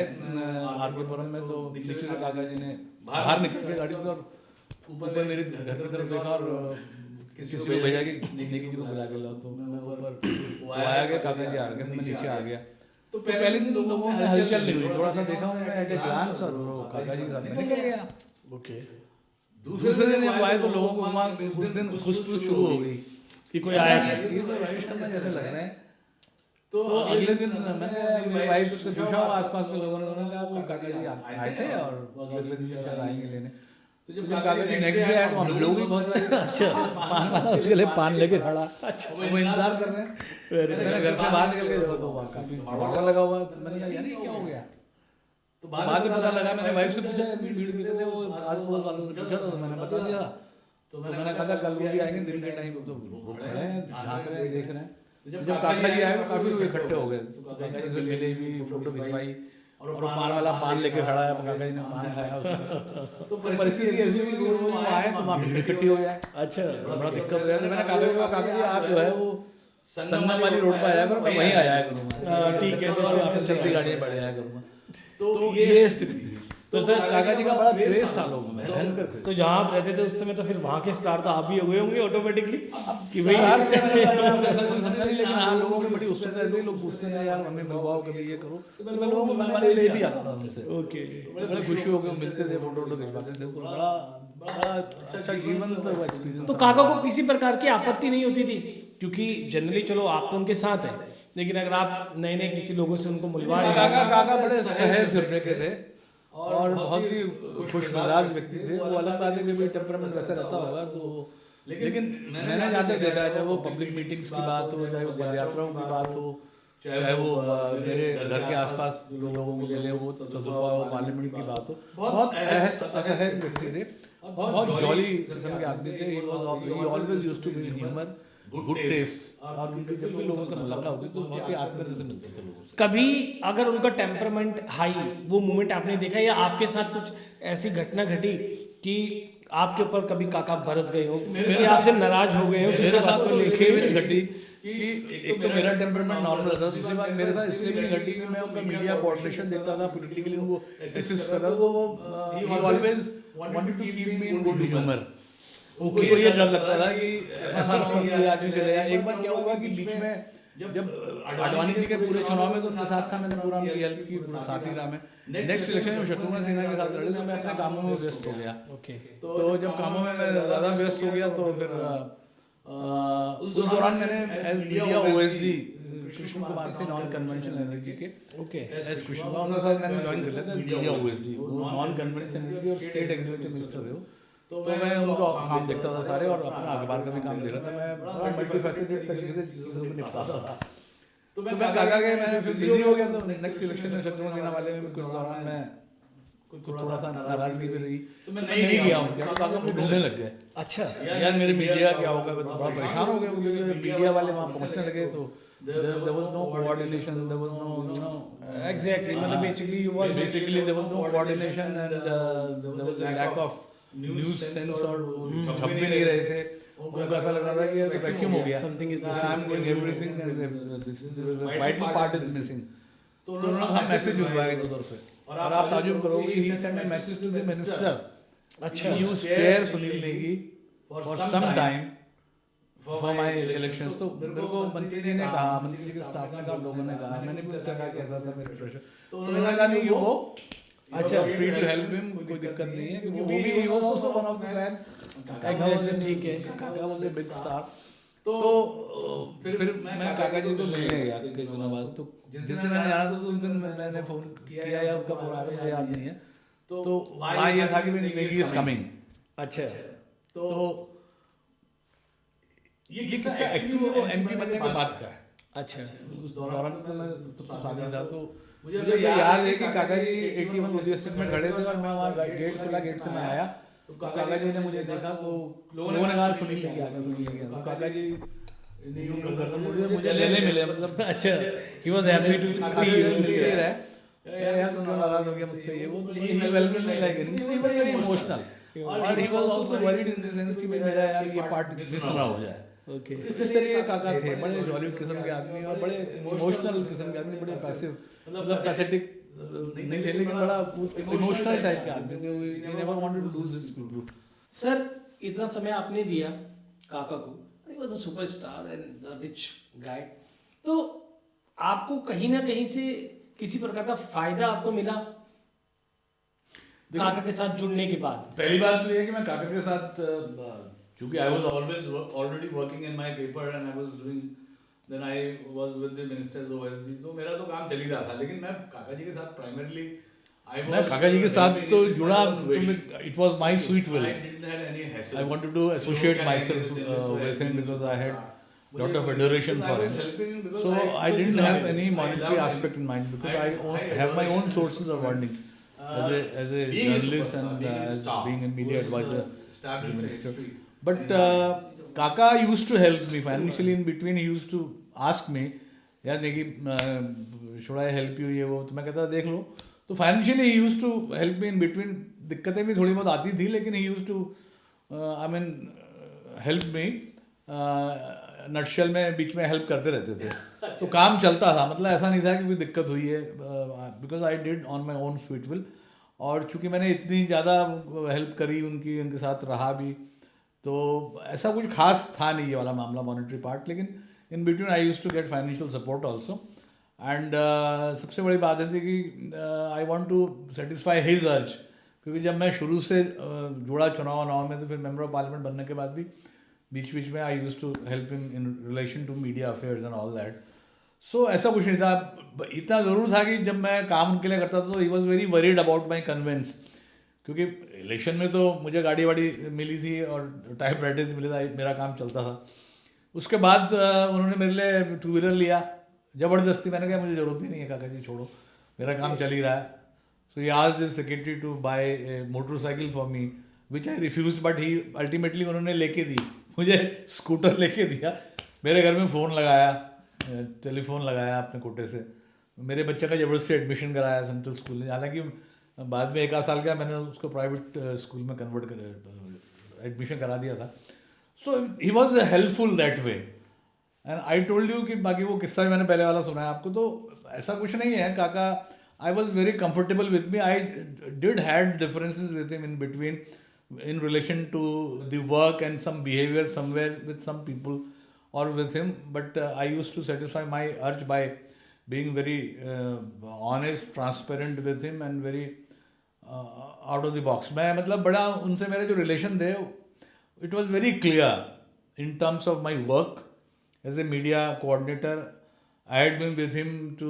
आरकेपुरम में, तो नीचे से काका जी ने बाहर निकल के गाड़ी से और ऊपर मेरे घर की तरफ देखा, और किसी को भेजा कि नेकी जी को बुला के लाओ। तो मैं ऊपर वो आया गया, काका जी आ गए, मैं नीचे आ गया। तो पहले दिन लोगों में हलचल नहीं हुई, थोड़ा सा देखा मैं एट ए ग्लांस, और वो काका जी साथ में निकल गया। ओके, दूसरे दिन जब आए तो लोगों को वहाँ उस दिन खुशबू शुरू हो गई कि कोई आया था, ये तो राजेश खन्ना जैसे लग रहे हैं। तो अगले दिन मैंने मेरी वाइफ से पूछा, आसपास के लोगों ने कहा वो काका जी आए थे, और अगले दिन शायद आएंगे लेने। तो जब काका जी नेक्स्ट डे आए तो हम लोग भी बहुत सारे अच्छा पान वाला के लिए पान लेके खड़ा, अच्छा वो इंतजार कर रहे हैं। मैंने घर से बाहर निकल के देखा तो वहाँ काफी भड़का लगा हुआ। तो मैंने कहा यार ये क्या हो गया? तो बाद में पता लगा, मैंने वाइफ से पूछा ऐसी भीड़ कितने थे, वो आस पड़ोस वालों से पूछा तो मैंने बता दिया। तो मैंने कहा था कल वो भी आएंगे दिन के टाइम, तो खड़े हैं झाँक रहे हैं देख रहे हैं। जब काका जी आए तो काफी लोग इकट्ठे हो गए, तो काका जी से मिले भी, फोटो खिंचवाई, और पान वाला पान लेके खड़ा है, काका जी ने पान खाया उसमें। तो परिस्थिति ऐसी हुई कि वो आए तो वहाँ भीड़ इकट्ठी हो जाए। अच्छा, बड़ा दिक्कत हो गया। तो मैंने काका जी को, काका जी आप जो है वो संगम वाली रोड पर आया करो, मैं वहीं आया करूँगा, ठीक है, तो चलती गाड़ियाँ बढ़ आया करूँगा। तो ये स्थिति थी। तो सर काका जी का बड़ा क्रेज था लोगों में, भयंकर क्रेज। तो जहाँ आप रहते थे उस समय, तो फिर वहाँ के स्टार तो आप भी हो गए होंगे ऑटोमेटिकली कि भाई लेकिन हाँ लोगों की बड़ी उत्सुकता रहती है, लोग पूछते हैं यार हमें मिलवाओ कभी, ये करो, तो मैं लोगों को मिलवाने ले भी आता था उनसे। ओके, बड़े खुशी हो गए, मिलते थे, फोटो खिंचवाते थे, तो बड़ा अच्छा जीवन एक्सपीरियंस। तो काका को किसी प्रकार की आपत्ति नहीं होती थी? क्योंकि जनरली चलो आप तो उनके साथ हैं, लेकिन अगर आप नए नए किसी लोगों से उनको मिलवा रहे हैं। काका बड़े सहज हृदय के थे और बहुत ही खुश मिजाज व्यक्ति थे। वो अलग बात है कि भाई टेम्परामेंट वैसा रहता होगा, तो लेकिन मैंने जहाँ तक देखा है, चाहे वो पब्लिक मीटिंग्स की बात हो, चाहे वो पद यात्राओं की बात हो, चाहे वो मेरे घर के आसपास लोगों को मिले, वो तजुर्बा हो, पार्लियामेंट की बात हो, बहुत असहज व्यक्ति थे, बहुत जॉली किस्म के आदमी थे। He always used to be in humour, good taste, और उनकी जब भी लोगों से मुलाकात होती तो बहुत ही आत्मीयता से मिलते थे लोगों से। कभी अगर उनका टेम्परामेंट हाई, वो मोमेंट आपने देखा या आपके साथ कुछ ऐसी घटना घटी कि आपके ऊपर कभी काका बरस गए हो, मेरे आपसे नाराज हो गए हो किसी बात को लेके? भी नहीं घटी कि एक तो मेरा टेम्परामेंट नॉर्मल रहता था, दूसरी बात मेरे साथ इसलिए भी नहीं घटी कि मैं उनका मीडिया कोऑर्डिनेशन देखता था, पॉलिटिकली उनको असिस्ट करता था, तो वो he always wanted to keep me in good humour. उनको ये डर लगता था कि ऐसा ना हो कि ये आदमी चले जाए। एक बार क्या हुआ कि बीच में जब आडवाणी जी के पूरे चुनाव में तो उसके साथ था, मैंने पूरा उनकी हेल्प की, साथ ही रहा मैं। नेक्स्ट इलेक्शन में शत्रुघ्न सिन्हा के साथ लड़े तो मैं अपने कामों में व्यस्त हो गया। तो जब कामों में मैं ज़्यादा व्यस्त हो गया तो फिर उस दौरान मैंने as media OSD Krishna Kumar थे, नॉन कन्वेंशनल एनर्जी के, एज कृष्ण कुमार उनके साथ मैंने ज्वाइन कर लिया था मीडिया ओएसडी, वो नॉन कन्वेंशनल एनर्जी और स्टेट एग्जीक्यूटिव मिनिस्टर थे वो। तो मैं उनका काम देखता था सारे, और अपना अखबार का भी काम देख रहा था। मैं बड़ा मल्टीफैसेटेड तरीके से चीज़ों को निपटाता था। तो मैं काका के मैं फिर बिजी हो गया, तो नेक्स्ट इलेक्शन में शत्रुघ्न सिन्हा वाले में कुछ दौरान मैं कुछ थोड़ा सा नाराजगी भी रही, तो मैं नहीं गया हूँ। तो काका मुझे ढूंढने लग गए। अच्छा यार मेरे मीडिया क्या होगा, मैं तो बड़ा परेशान हो गया क्योंकि मीडिया वाले वहाँ पहुँचने लगे तो there was no coordination, there was no exactly, मतलब basically there was no coordination and there was a lack of news sense, और छप भी नहीं रहे थे। उनको ऐसा लग रहा था कि यार वैक्यूम हो गया, something is I am doing everything and this vital part is missing। तो उन्होंने हम मैसेज भिजवाया एक उधर से, और आप ताजुब करोगे, he sent a message to the minister। अच्छा, you spare Sunil Negi for some time for my elections। तो मेरे को मंत्री जी ने कहा, मंत्री जी के स्टाफ ने कहा, लोगों ने कहा, मैंने भी उनसे कहा कि ऐसा था मेरे प्रेशर, तो उन्होंने कहा नहीं वो अच्छा फ्री टू हेल्प हिम, कोई दिक्कत नहीं है, क्योंकि वो भी ही was also one of the fans. काका ठीक है, काका वाज अ बिग स्टार। तो फिर मैं काका जी को मिलने गया कई दिनों बाद। तो जिस दिन मैंने जाना था तो उस दिन मैंने फोन किया या उनका फोन आया मुझे याद नहीं है। तो वहाँ ये था कि नेगी इज कमिंग। अच्छा, तो ये एक्चुअली वो एमपी बनने के बाद का है। अच्छा, उस दौरान तो मैं तो शादी था, तो मुझे याद है कि काका जी 81 लोधी स्ट्रीट में खड़े थे और मैं वहाँ गेट खुला, गेट से मैं आया तो काका जी ने मुझे देखा, तो लोगों ने कहा सुनील लेके आ गया, सुनील लेके आ गया। तो काका जी मुझे लेने मिले, मतलब अच्छा he was happy to see you यार, तुम नाराज हो गया मुझसे ये वो, तो ही वेलकम नहीं like anything, he was very emotional और he was also worried in the sense कि मेरा यार ये पार्ट मिस ना हो जाए। ओके, इस तरीके के काका थे, बड़े जॉली किस्म के आदमी और बड़े इमोशनल किस्म के आदमी, बड़े पैसिव, मतलब पैथेटिक नहीं थे लेकिन बड़ा इमोशनल टाइप के आदमी थे। He never wanted to lose his people. Sir, इतना समय आपने दिया काका को, he was a superstar and a rich guy, तो आपको कहीं ना कहीं से किसी प्रकार का फायदा आपको मिला काका के साथ जुड़ने के बाद? पहली बात तो ये है कि मैं काका के साथ, चूंकि I was always already working in my paper and I was doing, then I was with the minister's OSD, तो मेरा तो काम चल ही रहा था। लेकिन मैं काका जी के साथ प्राइमरली मैं काका जी के साथ तो जुड़ा, it was my sweet will. I wanted to associate myself with him because I had lot of adoration for him, so I didn't have any monetary aspect in mind because I have my own sources of earnings as a journalist and as being a media advisor to the minister. But Kaka used to help me financially in between. He used to ask me, यार Negi should I help you, ये वो, तो मैं कहता देख लो। तो financially he used to help me in between. दिक्कतें भी थोड़ी बहुत आती थी लेकिन he used to I mean help me. Nutshell में बीच में हेल्प करते रहते थे तो काम चलता था, मतलब ऐसा नहीं था कि कोई दिक्कत हुई है, because I did on my own sweet will. और चूँकि मैंने इतनी ज़्यादा हेल्प करी उनकी, उनके साथ रहा भी, तो ऐसा कुछ खास था नहीं ये वाला मामला मॉनेटरी पार्ट। लेकिन in between I used to get financial support also. And सबसे बड़ी बात है कि I want to satisfy his urge, क्योंकि जब मैं शुरू से जुड़ा चुनाव में, तो फिर मेंबर ऑफ पार्लियामेंट बनने के बाद भी बीच बीच में I used to help him in relation to media affairs and all that. So ऐसा कुछ नहीं था। इतना ज़रूर था कि जब मैं काम उनके लिए करता था तो he was very worried about my conveyance, क्योंकि इलेक्शन में तो मुझे गाड़ी वाड़ी मिली थी और टाइप राइटर्स मिले था, मेरा काम चलता था। उसके बाद उन्होंने मेरे लिए टू व्हीलर लिया, ज़बरदस्ती मैंने कहा मुझे ज़रूरत ही नहीं है काका जी, छोड़ो मेरा काम चल ही रहा है. So he asked his secretary to buy a motorcycle for me which I refuse, but he ultimately उन्होंने लेके दी मुझे, स्कूटर लेके दिया. मेरे घर में फ़ोन लगाया, टेलीफोन लगाया अपने कोटे से, मेरे बच्चे का ज़बरदस्ती एडमिशन कराया सेंट्रल स्कूल में. हालांकि बाद में 1 साल का मैंने उसको प्राइवेट स्कूल में कन्वर्ट कर एडमिशन करा दिया था. So he was helpful that way. And I told you कि बाकी वो किस्सा भी मैंने पहले वाला सुना है आपको, तो ऐसा कुछ नहीं है. काका, I was very comfortable with me. I did had differences with him in between in relation to the work and some behavior somewhere with some people or with him, but I used to satisfy my urge by being very honest, transparent with him and very out of the box. मैं मतलब बड़ा उनसे मेरे जो रिलेशन थे, it was very clear in terms of my work as a media coordinator. I had been with him to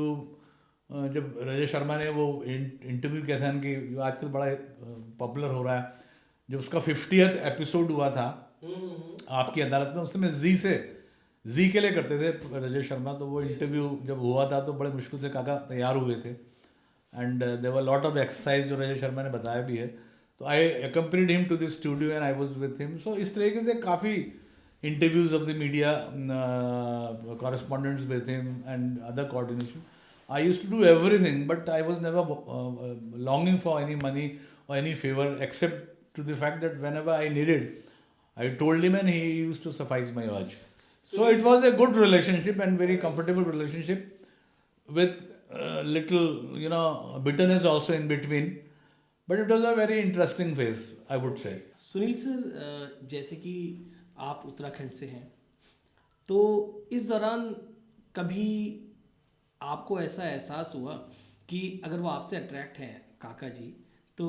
जब राजेश शर्मा ने वो इंटरव्यू किया था इनकी, जो आजकल बड़ा पॉपुलर हो रहा है, जब उसका 50th एपिसोड हुआ था आपकी अदालत में, उसमें जी के लिए करते थे राजेश शर्मा. तो वो इंटरव्यू जब हुआ था तो बड़े मुश्किल से काका तैयार हुए थे. And there were lot of exercise जो राजेश शर्मा ने बताया भी है. तो I accompanied him to the studio and I was with him. So इस तरीके से काफ़ी interviews of the media correspondents with him and other coordination. I used to do everything, but I was never longing for any money or any favor, except to the fact that whenever I needed, I told him and he used to suffice my urge. So it was a good relationship and very comfortable relationship with little, bitterness also in between. But it was a very interesting phase, I would say. Sunil sir, जैसे कि आप उत्तराखंड से हैं, तो इस दौरान कभी आपको ऐसा एहसास हुआ कि अगर वो आपसे अट्रैक्ट हैं काका जी, तो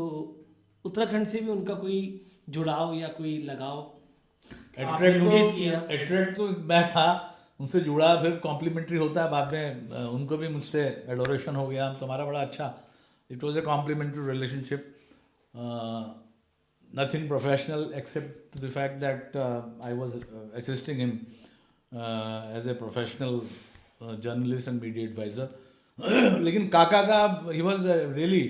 उत्तराखंड से भी उनका कोई जुड़ाव या कोई लगाव अट्रैक्ट तो मैं था, उनसे जुड़ा, फिर कॉम्प्लीमेंट्री होता है बाद में. उनको भी मुझसे एडोरेशन हो गया, तो हमारा बड़ा अच्छा, it was a complimentary relationship. Nothing professional except to the fact that I was assisting him as a professional journalist and media adviser. लेकिन काका का he was very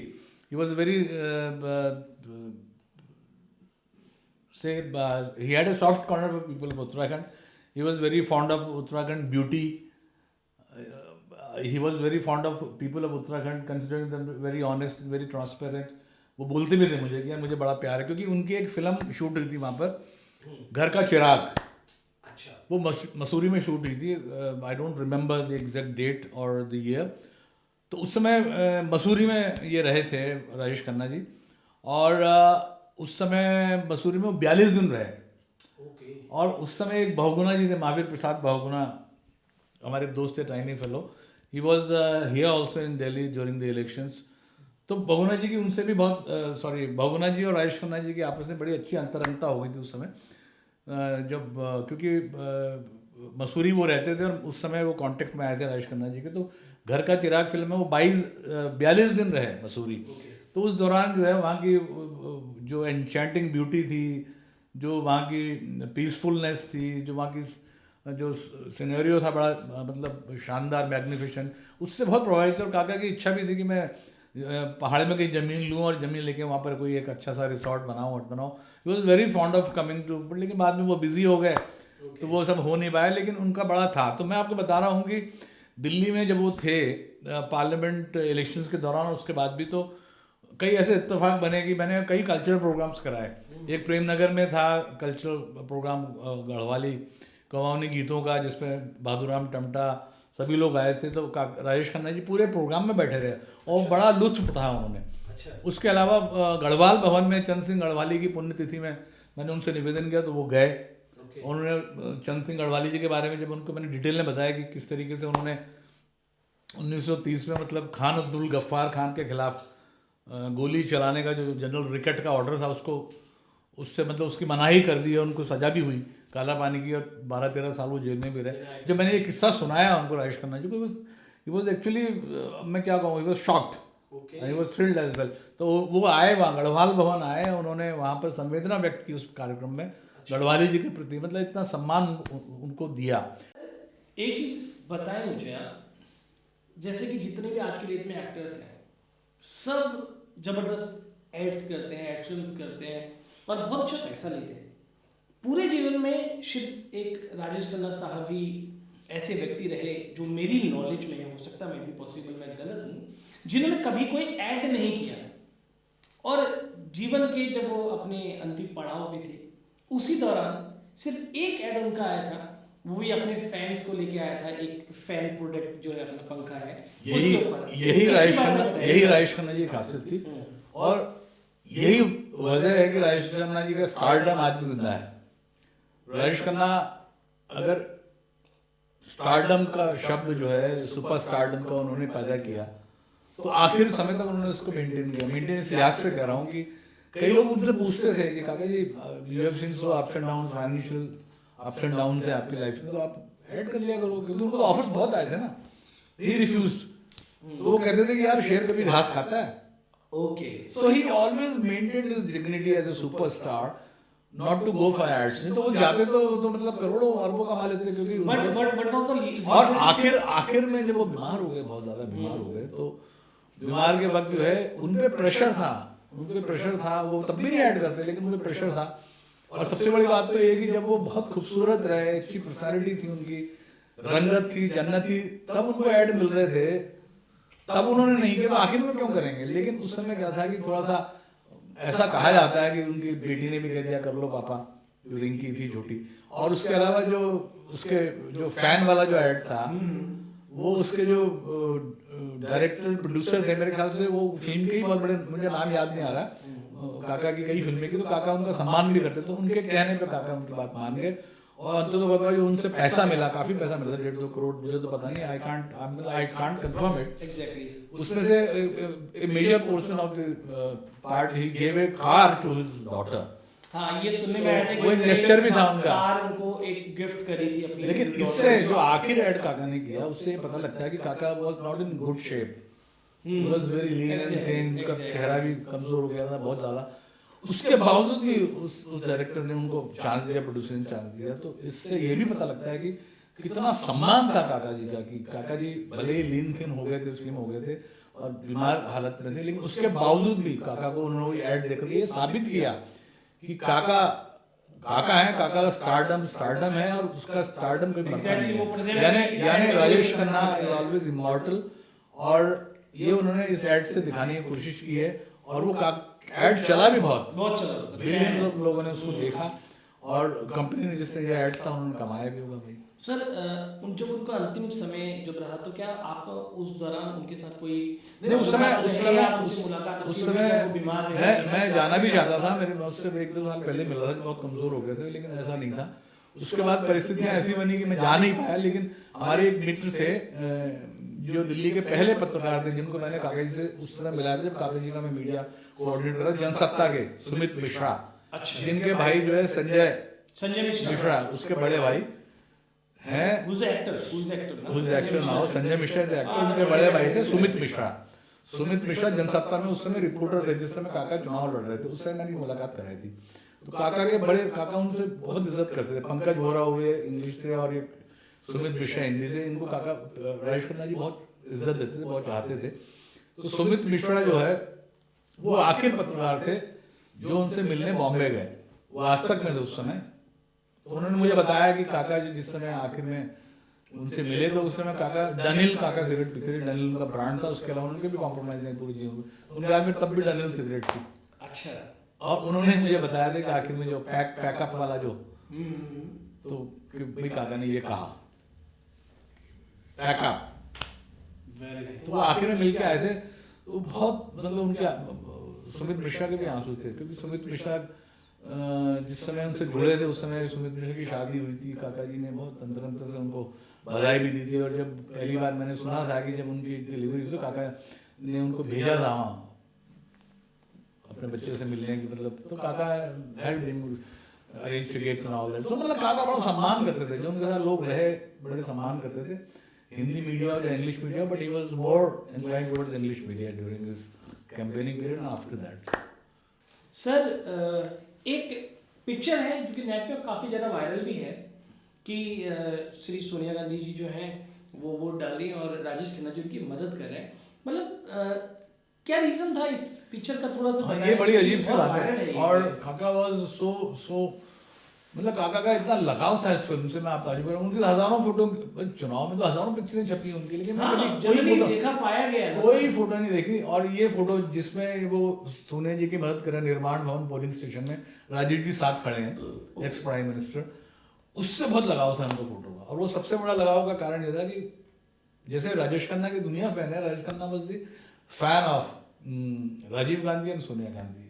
he had a soft corner for people of Uttarakhand. He was very fond of Uttarakhand beauty. He was very fond of people of Uttarakhand, considering them very honest, very transparent. वो बोलते भी थे मुझे कि यार मुझे बड़ा प्यार है, क्योंकि उनकी एक फिल्म शूट हुई थी वहाँ पर, घर का चिराग. वो मसूरी में शूट हुई थी. I don't remember the exact date और द ईयर. तो उस समय मसूरी में ये रहे थे राजेश खन्ना जी, और उस समय मसूरी में वो 42 दिन रहे. और उस समय एक बहुगुणा जी थे, महावीर प्रसाद बहुगुणा, हमारे दोस्त थे, tiny fellow. He was here also in Delhi during the elections. तो बहुगुणा जी की उनसे भी बहुगुणा जी और राजेश खन्ना जी की आपस में बड़ी अच्छी अंतरंगता हो गई थी उस समय, जब क्योंकि मसूरी वो रहते थे और उस समय वो कांटेक्ट में आए थे राजेश खन्ना जी के. तो घर का चिराग फिल्म में वो 42 दिन रहे मसूरी. तो उस दौरान जो है वहाँ की जो एन्चेंटिंग ब्यूटी थी, जो वहाँ की पीसफुलनेस थी, जो वहाँ की जो सिनेरियो था बड़ा मतलब शानदार, मैग्निफिसेंट, उससे बहुत प्रभावित थे. और काका की इच्छा भी थी कि मैं पहाड़ में कहीं ज़मीन लूँ और ज़मीन लेके वहाँ पर कोई एक अच्छा सा रिसोर्ट बनाऊँ. He was very fond of coming to, but लेकिन बाद में वो बिजी हो गए, तो वो सब हो नहीं पाया. लेकिन उनका बड़ा था. तो मैं आपको बता रहा हूँ कि दिल्ली में जब वो थे पार्लियामेंट इलेक्शंस के दौरान, उसके बाद भी तो कई ऐसे इत्तेफाक बने कि मैंने कई कल्चरल प्रोग्राम्स कराए. एक प्रेमनगर में था कल्चरल प्रोग्राम, गढ़वाली कवानी गीतों का, जिसमें बहादुराम टमटा सभी लोग आए थे. तो राजेश खन्ना जी पूरे प्रोग्राम में बैठे रहे और बड़ा लुत्फ उठाया उन्होंने. उसके अलावा गढ़वाल भवन में चंद सिंह गढ़वाली की पुण्यतिथि में मैंने उनसे निवेदन किया, तो वो गए. उन्होंने चंद सिंह गढ़वाली जी के बारे में जब उनको मैंने डिटेल में बताया कि किस तरीके से उन्होंने 1930 में मतलब खान अब्दुल गफ्फार खान के खिलाफ गोली चलाने का जो जनरल रिकेट का ऑर्डर था, उसको उससे मतलब उसकी मनाही कर दी, और उनको सजा भी हुई काला पानी की, और 12-13 साल वो जेल में भी रहे. जब मैंने ये किस्सा सुनाया उनको राजेश खन्ना जी को, ही वॉज एक्चुअली, मैं क्या कहूँ, he was shocked, he was thrilled as well. तो वो आए वहाँ, गढ़वाल भवन आए, उन्होंने वहाँ पर संवेदना व्यक्त की उस कार्यक्रम में गढ़वाली जी के प्रति, मतलब इतना सम्मान उनको दिया. एक चीज़ बताएं मुझे आप जैसे कि जितने भी आज की डेट में एक्टर्स हैं सब जबरदस्त एड्स करते हैं, एड फिल्म्स करते हैं और बहुत अच्छा पैसा लेते हैं। पूरे जीवन में सिर्फ एक राजेश खन्ना साहब ही ऐसे व्यक्ति रहे जो मेरी नॉलेज में, हो सकता मैं भी पॉसिबल मैं गलत हूँ, जिन्होंने कभी कोई ऐड नहीं किया। और जीवन के जब वो अपने अंतिम पड़ाव पे थे उसी दौरान सिर्फ एक ऐड उनका आया था, वो भी अपने फैंस को लेके आया था, एक फैन प्रोडक्ट जो है अपना पंखा है यही राजेश खन्ना जी की खासियत थी। और यही वजह है कि राजेश खन्ना जी का स्टारडम आज भी जिंदा है। राजेश खन्ना अगर स्टारडम का शब्द जो है सुपर स्टारडम का उन्होंने पैदा किया तो आखिर समय तक उन्होंने उसको मेंटेन किया। मेंटेन इस लिहाज से कह रहा हूँ कि कई लोग उनसे पूछते थे कि Kaka ji you have seen so ups and down, financial ups and down है आपकी लाइफ में, तो आप ऐड कर लिया करो, क्योंकि उनको तो ऑफर्स बहुत आए थे ना। ही रिफ्यूज्ड। तो वो कहते थे कि यार शेर कभी घास खाता है। Okay, so he always maintained his dignity as a superstar, not to go for ads. नहीं तो वो जाते तो मतलब करोड़ों अरबों कमा लेते, क्योंकि और आखिर में जब वो बीमार हो गए, बहुत ज्यादा बीमार हो गए, तो बीमार के वक्त जो है उनपे प्रेशर था, वो तब भी नहीं ऐड करते, लेकिन उनपे प्रेशर था। और सबसे बड़ी बात तो ये कि जब वो बहुत खूबसूरत रहे, अच्छी पर्सनालिटी थी उनकी, रंगत थी, जन्नत थी, तब उनको ऐड मिल रहे थे, तब उन्होंने नहीं किया, तो आखिर में क्यों करेंगे। लेकिन उस समय क्या था कि थोड़ा सा ऐसा कहा जाता है कि उनकी बेटी ने भी कह दिया कर लो पापा, जो रिंकी थी छोटी। और उसके अलावा जो फैन वाला जो ऐड था, वो उसके जो डायरेक्टर प्रोड्यूसर थे, मेरे ख्याल से वो फिल्म के ही बहुत बड़े, मुझे नाम याद नहीं आ रहा, काका की कई फिल्में की, तो काका उनका सम्मान भी करते, तो उनके कहने पे काका उनकी बात मान गए। और अंत तो पता जो उनसे पैसा मिला, काफी पैसा मिला, 1.5-2 करोड़, मुझे तो पता नहीं, I can't confirm it exactly. उसमें से a major portion of the part he give a car to his daughter. हाँ, ये सुनने में आया था कि वो जेस्चर भी था उनका, कार उनको एक गिफ्ट करी थी अपनी। लेकिन इससे जो आखिर ऐड काका ने किया, उससे ये पता लगता है कि काका was not in good shape, he was very lean and thin, उनका चेहरा भी कमजोर हो गया था बहुत ज्यादा। उसके बावजूद भी उस डायरेक्टर ने उनको चांस दिया, प्रोड्यूसर ने चांस दिया। तो इससे ये भी पता लगता है कि कितना सम्मान था काका जी का, कि काका जी भले ही लीन थिन हो गए थे, स्लिम हो गए थे और बीमार हालत में थे, लेकिन उसके बावजूद भी काका को उन्होंने ऐड देकर ये साबित किया कि काका है, काका का स्टारडम है, और उसका स्टारडम कोई मरता नहीं है। यानी Rajesh Khanna is always immortal. और ये उन्होंने इस ऐड से दिखाने की कोशिश की है, और वो ऐड चला भी बहुत चला, बिलियंस ऑफ लोगों ने उसको देखा, और कंपनी ने जिससे ये ऐड था उन्होंने कमाया भी होगा भाई। सर जब उनका अंतिम समय जब रहा, तो क्या आपका उस दौरान उनके साथ कोई नहीं, उस समय बीमार मैं जाना भी चाहता था, मेरे उससे 1-2 साल पहले मिला था, बहुत कमजोर हो गए थे, लेकिन ऐसा नहीं था। उसके बाद परिस्थितियां ऐसी बनी कि मैं जा नहीं पाया। लेकिन हमारे एक मित्र थे जो दिल्ली के पहले पत्रकार थे, जिनको मैंने काका जी से उस समय मिलाया था जब काका जी का मैं मीडिया कोऑर्डिनेट कर, जनसत्ता के सुमित मिश्रा, जिनके भाई जो है संजय मिश्रा, उसके बड़े भाई हैं, एक्टर ना हो, संजय मिश्रा थे एक्टर, उनके बड़े भाई थे सुमित मिश्रा जनसत्ता में उस समय रिपोर्टर थे, जिस समय काका चुनाव लड़ रहे थे, उस समय मैंने मुलाकात कराई थी। तो काका उनसे बहुत इज्जत करते थे। पंकज वोरा हुए इंग्लिश से और ये सुमित मिश्रा हिंदी से, इनको काका राजेश खन्ना जी बहुत इज्जत देते थे, बहुत चाहते थे। तो सुमित मिश्रा जो है वो आखिर पत्रकार थे जो उनसे मिलने बॉम्बे गए, वो आज तक में थे उस समय। तो उन्होंने मुझे बताया कि काका जी जिस समय आखिर में उनसे मिले, तो उस समय डनिल काका सिगरेट पीते थे, डनिल उनका ब्रांड था। उसके अलावा उनके भी कॉम्प्रोमाइज नहीं पूरी जीवन में, उनके हाथ में तब भी डनिल सिगरेट थी। अच्छा। और उन्होंने मुझे बताया था कि आखिर में जो पैकअप वाला जो, तो भाई काका ने ये कहा पैकअप, तो वो आखिर में मिलके आए थे। तो बहुत मतलब उनके सुमित मिश्रा के भी आंसू थे, क्योंकि सुमित मिश्रा जिस समय उनसे जुड़े थे उस समय सुमित मिश्रा की शादी हुई थी। काका जी ने बहुत तंत्र से उनको बधाई भी दी थी। और जब पहली बार मैंने सुना था कि जब उनकी डिलीवरी हुई तो काका ने उनको भेजा था वहाँ अपने बच्चे से मिलने की, मतलब तो काका arrange tickets and all that. तो मतलब काका बड़ा सम्मान करते थे, जो उनके साथ लोग रहे बड़े सम्मान करते थे, हिंदी मीडिया और English media, but he was more inclined towards English media during his campaigning period and after that. Sir एक पिक्चर है जो कि नेट पे काफ़ी ज़्यादा वायरल भी है कि श्री सोनिया गांधी जी जो हैं वो वोट डाल रही हैं और राजेश खन्ना जी उनकी मदद कर रहे हैं। मतलब क्या रीजन था इस पिक्चर का, थोड़ा सा हाँ, बताएं। ये बड़ी अजीब सी बहुत बात viral है। ये। और काका वाज सो मतलब काका का इतना लगाव था इस फिल्म से, मैं आप तारीफ करूँ। उनकी हजारों फोटो, चुनाव में तो हजारों पिक्चरें छपी उनकी, लेकिन मैं हाँ, कभी जनरली देखा पाया गया ना कोई सर। फोटो नहीं देखी। और ये फोटो जिसमें वो सोनिया जी की मदद कर रहे हैं निर्माण भवन पोलिंग स्टेशन में, राजीव जी साथ खड़े हैं, एक्स प्राइम मिनिस्टर, उससे बहुत लगाव था उनको फोटो का। और वो सबसे बड़ा लगाव का कारण ये था कि जैसे राजेश खन्ना की दुनिया फैन है, Rajesh Khanna was the fan of Rajiv Gandhi and Sonia Gandhi.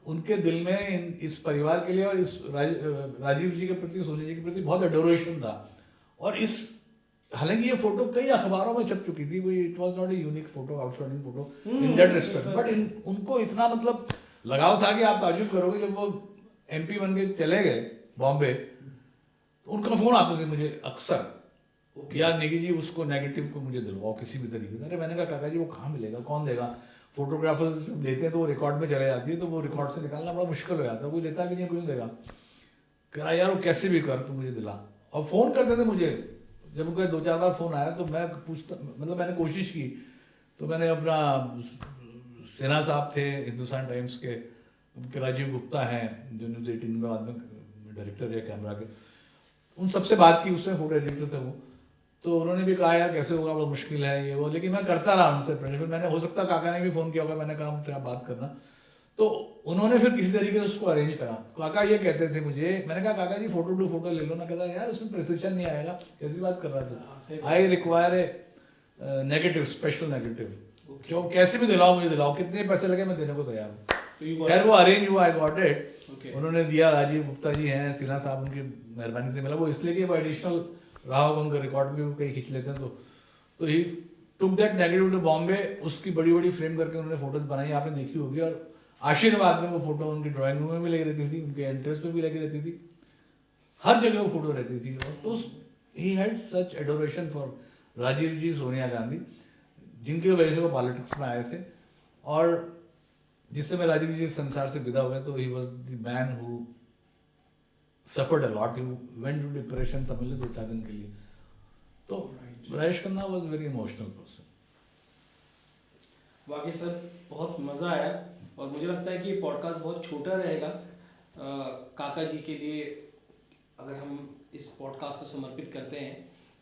उनके दिल में इस परिवार के लिए और इस राजीव जी के प्रति, सोनिया जी के प्रति बहुत एडोरेशन था। और इस हालांकि ये फोटो कई अखबारों में छप चुकी थी, कोई it was not a unique photo, outstanding photo in that respect, but उनको इतना मतलब लगाव था कि आप ताजुब करोगे। जब वो MP बन के चले गए बॉम्बे, तो उनका फोन आता था मुझे अक्सर, यार नेगी जी उसको नेगेटिव को मुझे दिलवाओ किसी भी तरीके से। अरे मैंने कहा काका जी वो कहाँ मिलेगा, कौन देगा? फोटोग्राफर्स जब लेते हैं तो वो रिकॉर्ड में चले जाती है, तो वो रिकॉर्ड से निकालना बड़ा मुश्किल हो जाता है, कोई देता भी नहीं, कोई देगा। कह रहा यार वो कैसे भी कर, तू मुझे दिला। और फ़ोन करते थे मुझे, जब उनका 2-4 बार फ़ोन आया तो मैं पूछता, मतलब मैंने कोशिश की, तो मैंने अपना सिन्हा साहब थे हिंदुस्तान टाइम्स के, उनके राजीव गुप्ता हैं जो न्यूज़ 18 में बाद में डायरेक्टर है कैमरा के, उन सबसे बात की, उसमें फोटो एडिटर थे वो, तो उन्होंने भी कहा यार कैसे होगा, बड़ा मुश्किल है ये वो, लेकिन मैं करता रहा उनसे प्रेशर। फिर मैंने, हो सकता काका ने भी फ़ोन किया होगा, मैंने कहा उनसे आप बात करना, तो उन्होंने फिर किसी तरीके से उसको अरेंज करा। काका ये कहते थे मुझे, मैंने कहा काका जी फोटो टू फोटो ले लो ना। कहता यार उसमें प्रिसिशन नहीं आएगा, कैसी बात कर रहा था, I require a negative, special negative, जो कैसे भी दिलाओ मुझे दिलाओ, कितने पैसे लगे मैं देने को तैयार हूँ। खैर वो अरेंज हुआ, आई गॉट इट, उन्होंने दिया। राजीव गुप्ता जी हैं, सिन्हा साहब उनकी मेहरबानी से मिला। वो इसलिए कि वो एडिशनल रहा होगा, उनका रिकॉर्ड भी कहीं खींच लेते हैं, तो he took that negative to Bombay. उसकी बड़ी बड़ी फ्रेम करके उन्होंने फोटोज बनाई, आपने देखी होगी। और आशीर्वाद में वो फोटो उनकी ड्राइंग रूम में भी लगी रहती थी, उनके एंट्रेंस में भी लगी रहती थी, हर जगह वो फोटो रहती थी। और तो he had such adoration for Rajiv ji, Sonia Gandhi, जिनकी वजह से वो पॉलिटिक्स में आए थे। और जिस समय राजीव जी संसार से विदा हुए, तो he was the man who suffered a lot, he went to depression, समझ लो 2-4 दिन के लिए। तो Rajesh Khanna was very emotional person. वाकई सर बहुत मज़ा आया, और मुझे लगता है कि ये पॉडकास्ट बहुत छोटा रहेगा काका जी के लिए। अगर हम इस पॉडकास्ट को समर्पित करते हैं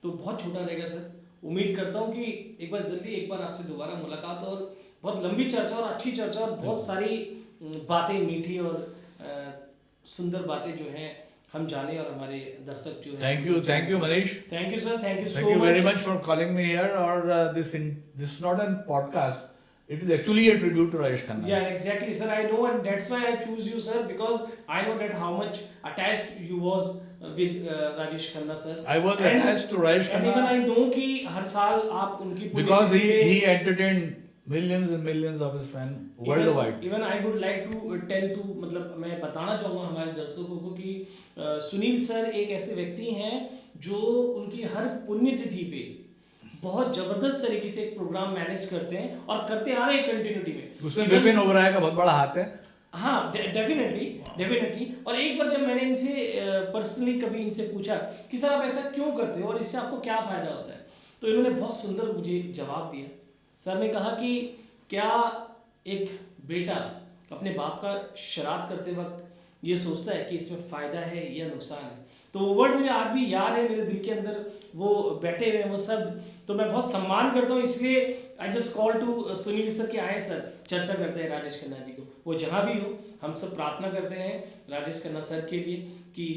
तो बहुत छोटा रहेगा सर। उम्मीद करता हूँ कि एक बार जल्दी एक बार आपसे दोबारा मुलाकात, और बहुत लंबी चर्चा और अच्छी चर्चा, और बहुत सारी बातें, मीठी और सुंदर बातें जो हैं हम जाने, और हमारे दर्शक जो हैं। Thank you Manish, thank you sir, thank you thank so you much very much for calling me here. और this not an podcast, it is actually a tribute to Rajesh Khanna. Yeah, exactly, sir. I know, and that's why I choose you, sir, because I know that how much attached you was with Rajesh Khanna, sir. I was attached to Rajesh And even Khanna I know कि हर साल आप उनकी because he entertained millions and millions of his fans worldwide. Even I would like to tell to, मतलब मैं बताना चाहूँगा हमारे दर्शकों को कि सुनील सर एक ऐसे व्यक्ति हैं जो उनकी हर पुण्यतिथि पे बहुत जबरदस्त तरीके से एक प्रोग्राम मैनेज करते हैं, और करते आ रहे हैं कंटिन्यूटी में। उसमें विपिन ओबराय का बहुत बड़ा हाथ है। हाँ, डेफिनेटली। और एक बार जब मैंने इनसे पर्सनली कभी इनसे पूछा कि सर आप ऐसा क्यों करते हो और इससे आपको क्या फ़ायदा होता है, तो इन्होंने बहुत सुंदर मुझे जवाब दिया। सर ने कहा कि क्या एक बेटा अपने बाप का श्राद्ध करते वक्त ये सोचता है कि इसमें फ़ायदा है या नुकसान है, तो वो वर्ड मुझे आज भी याद है, मेरे दिल के अंदर वो बैठे हुए हैं वो सब। तो मैं बहुत सम्मान करता हूँ, इसलिए I just call to Sunil sir कि आए सर, चर्चा करते हैं राजेश खन्ना जी को। वो जहाँ भी हो, हम सब प्रार्थना करते हैं राजेश खन्ना सर के लिए कि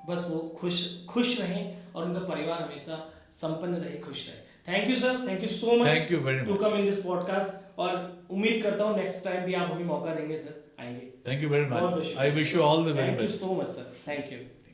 बस वो खुश रहें और उनका परिवार हमेशा संपन्न रहे, खुश रहे। Thank you sir, thank you so much to come in this podcast, और उम्मीद करता हूँ नेक्स्ट टाइम भी आप हमें मौका देंगे सर, आएंगे। Thank you very much, I wish you all the very best. Thank you so much sir, thank you.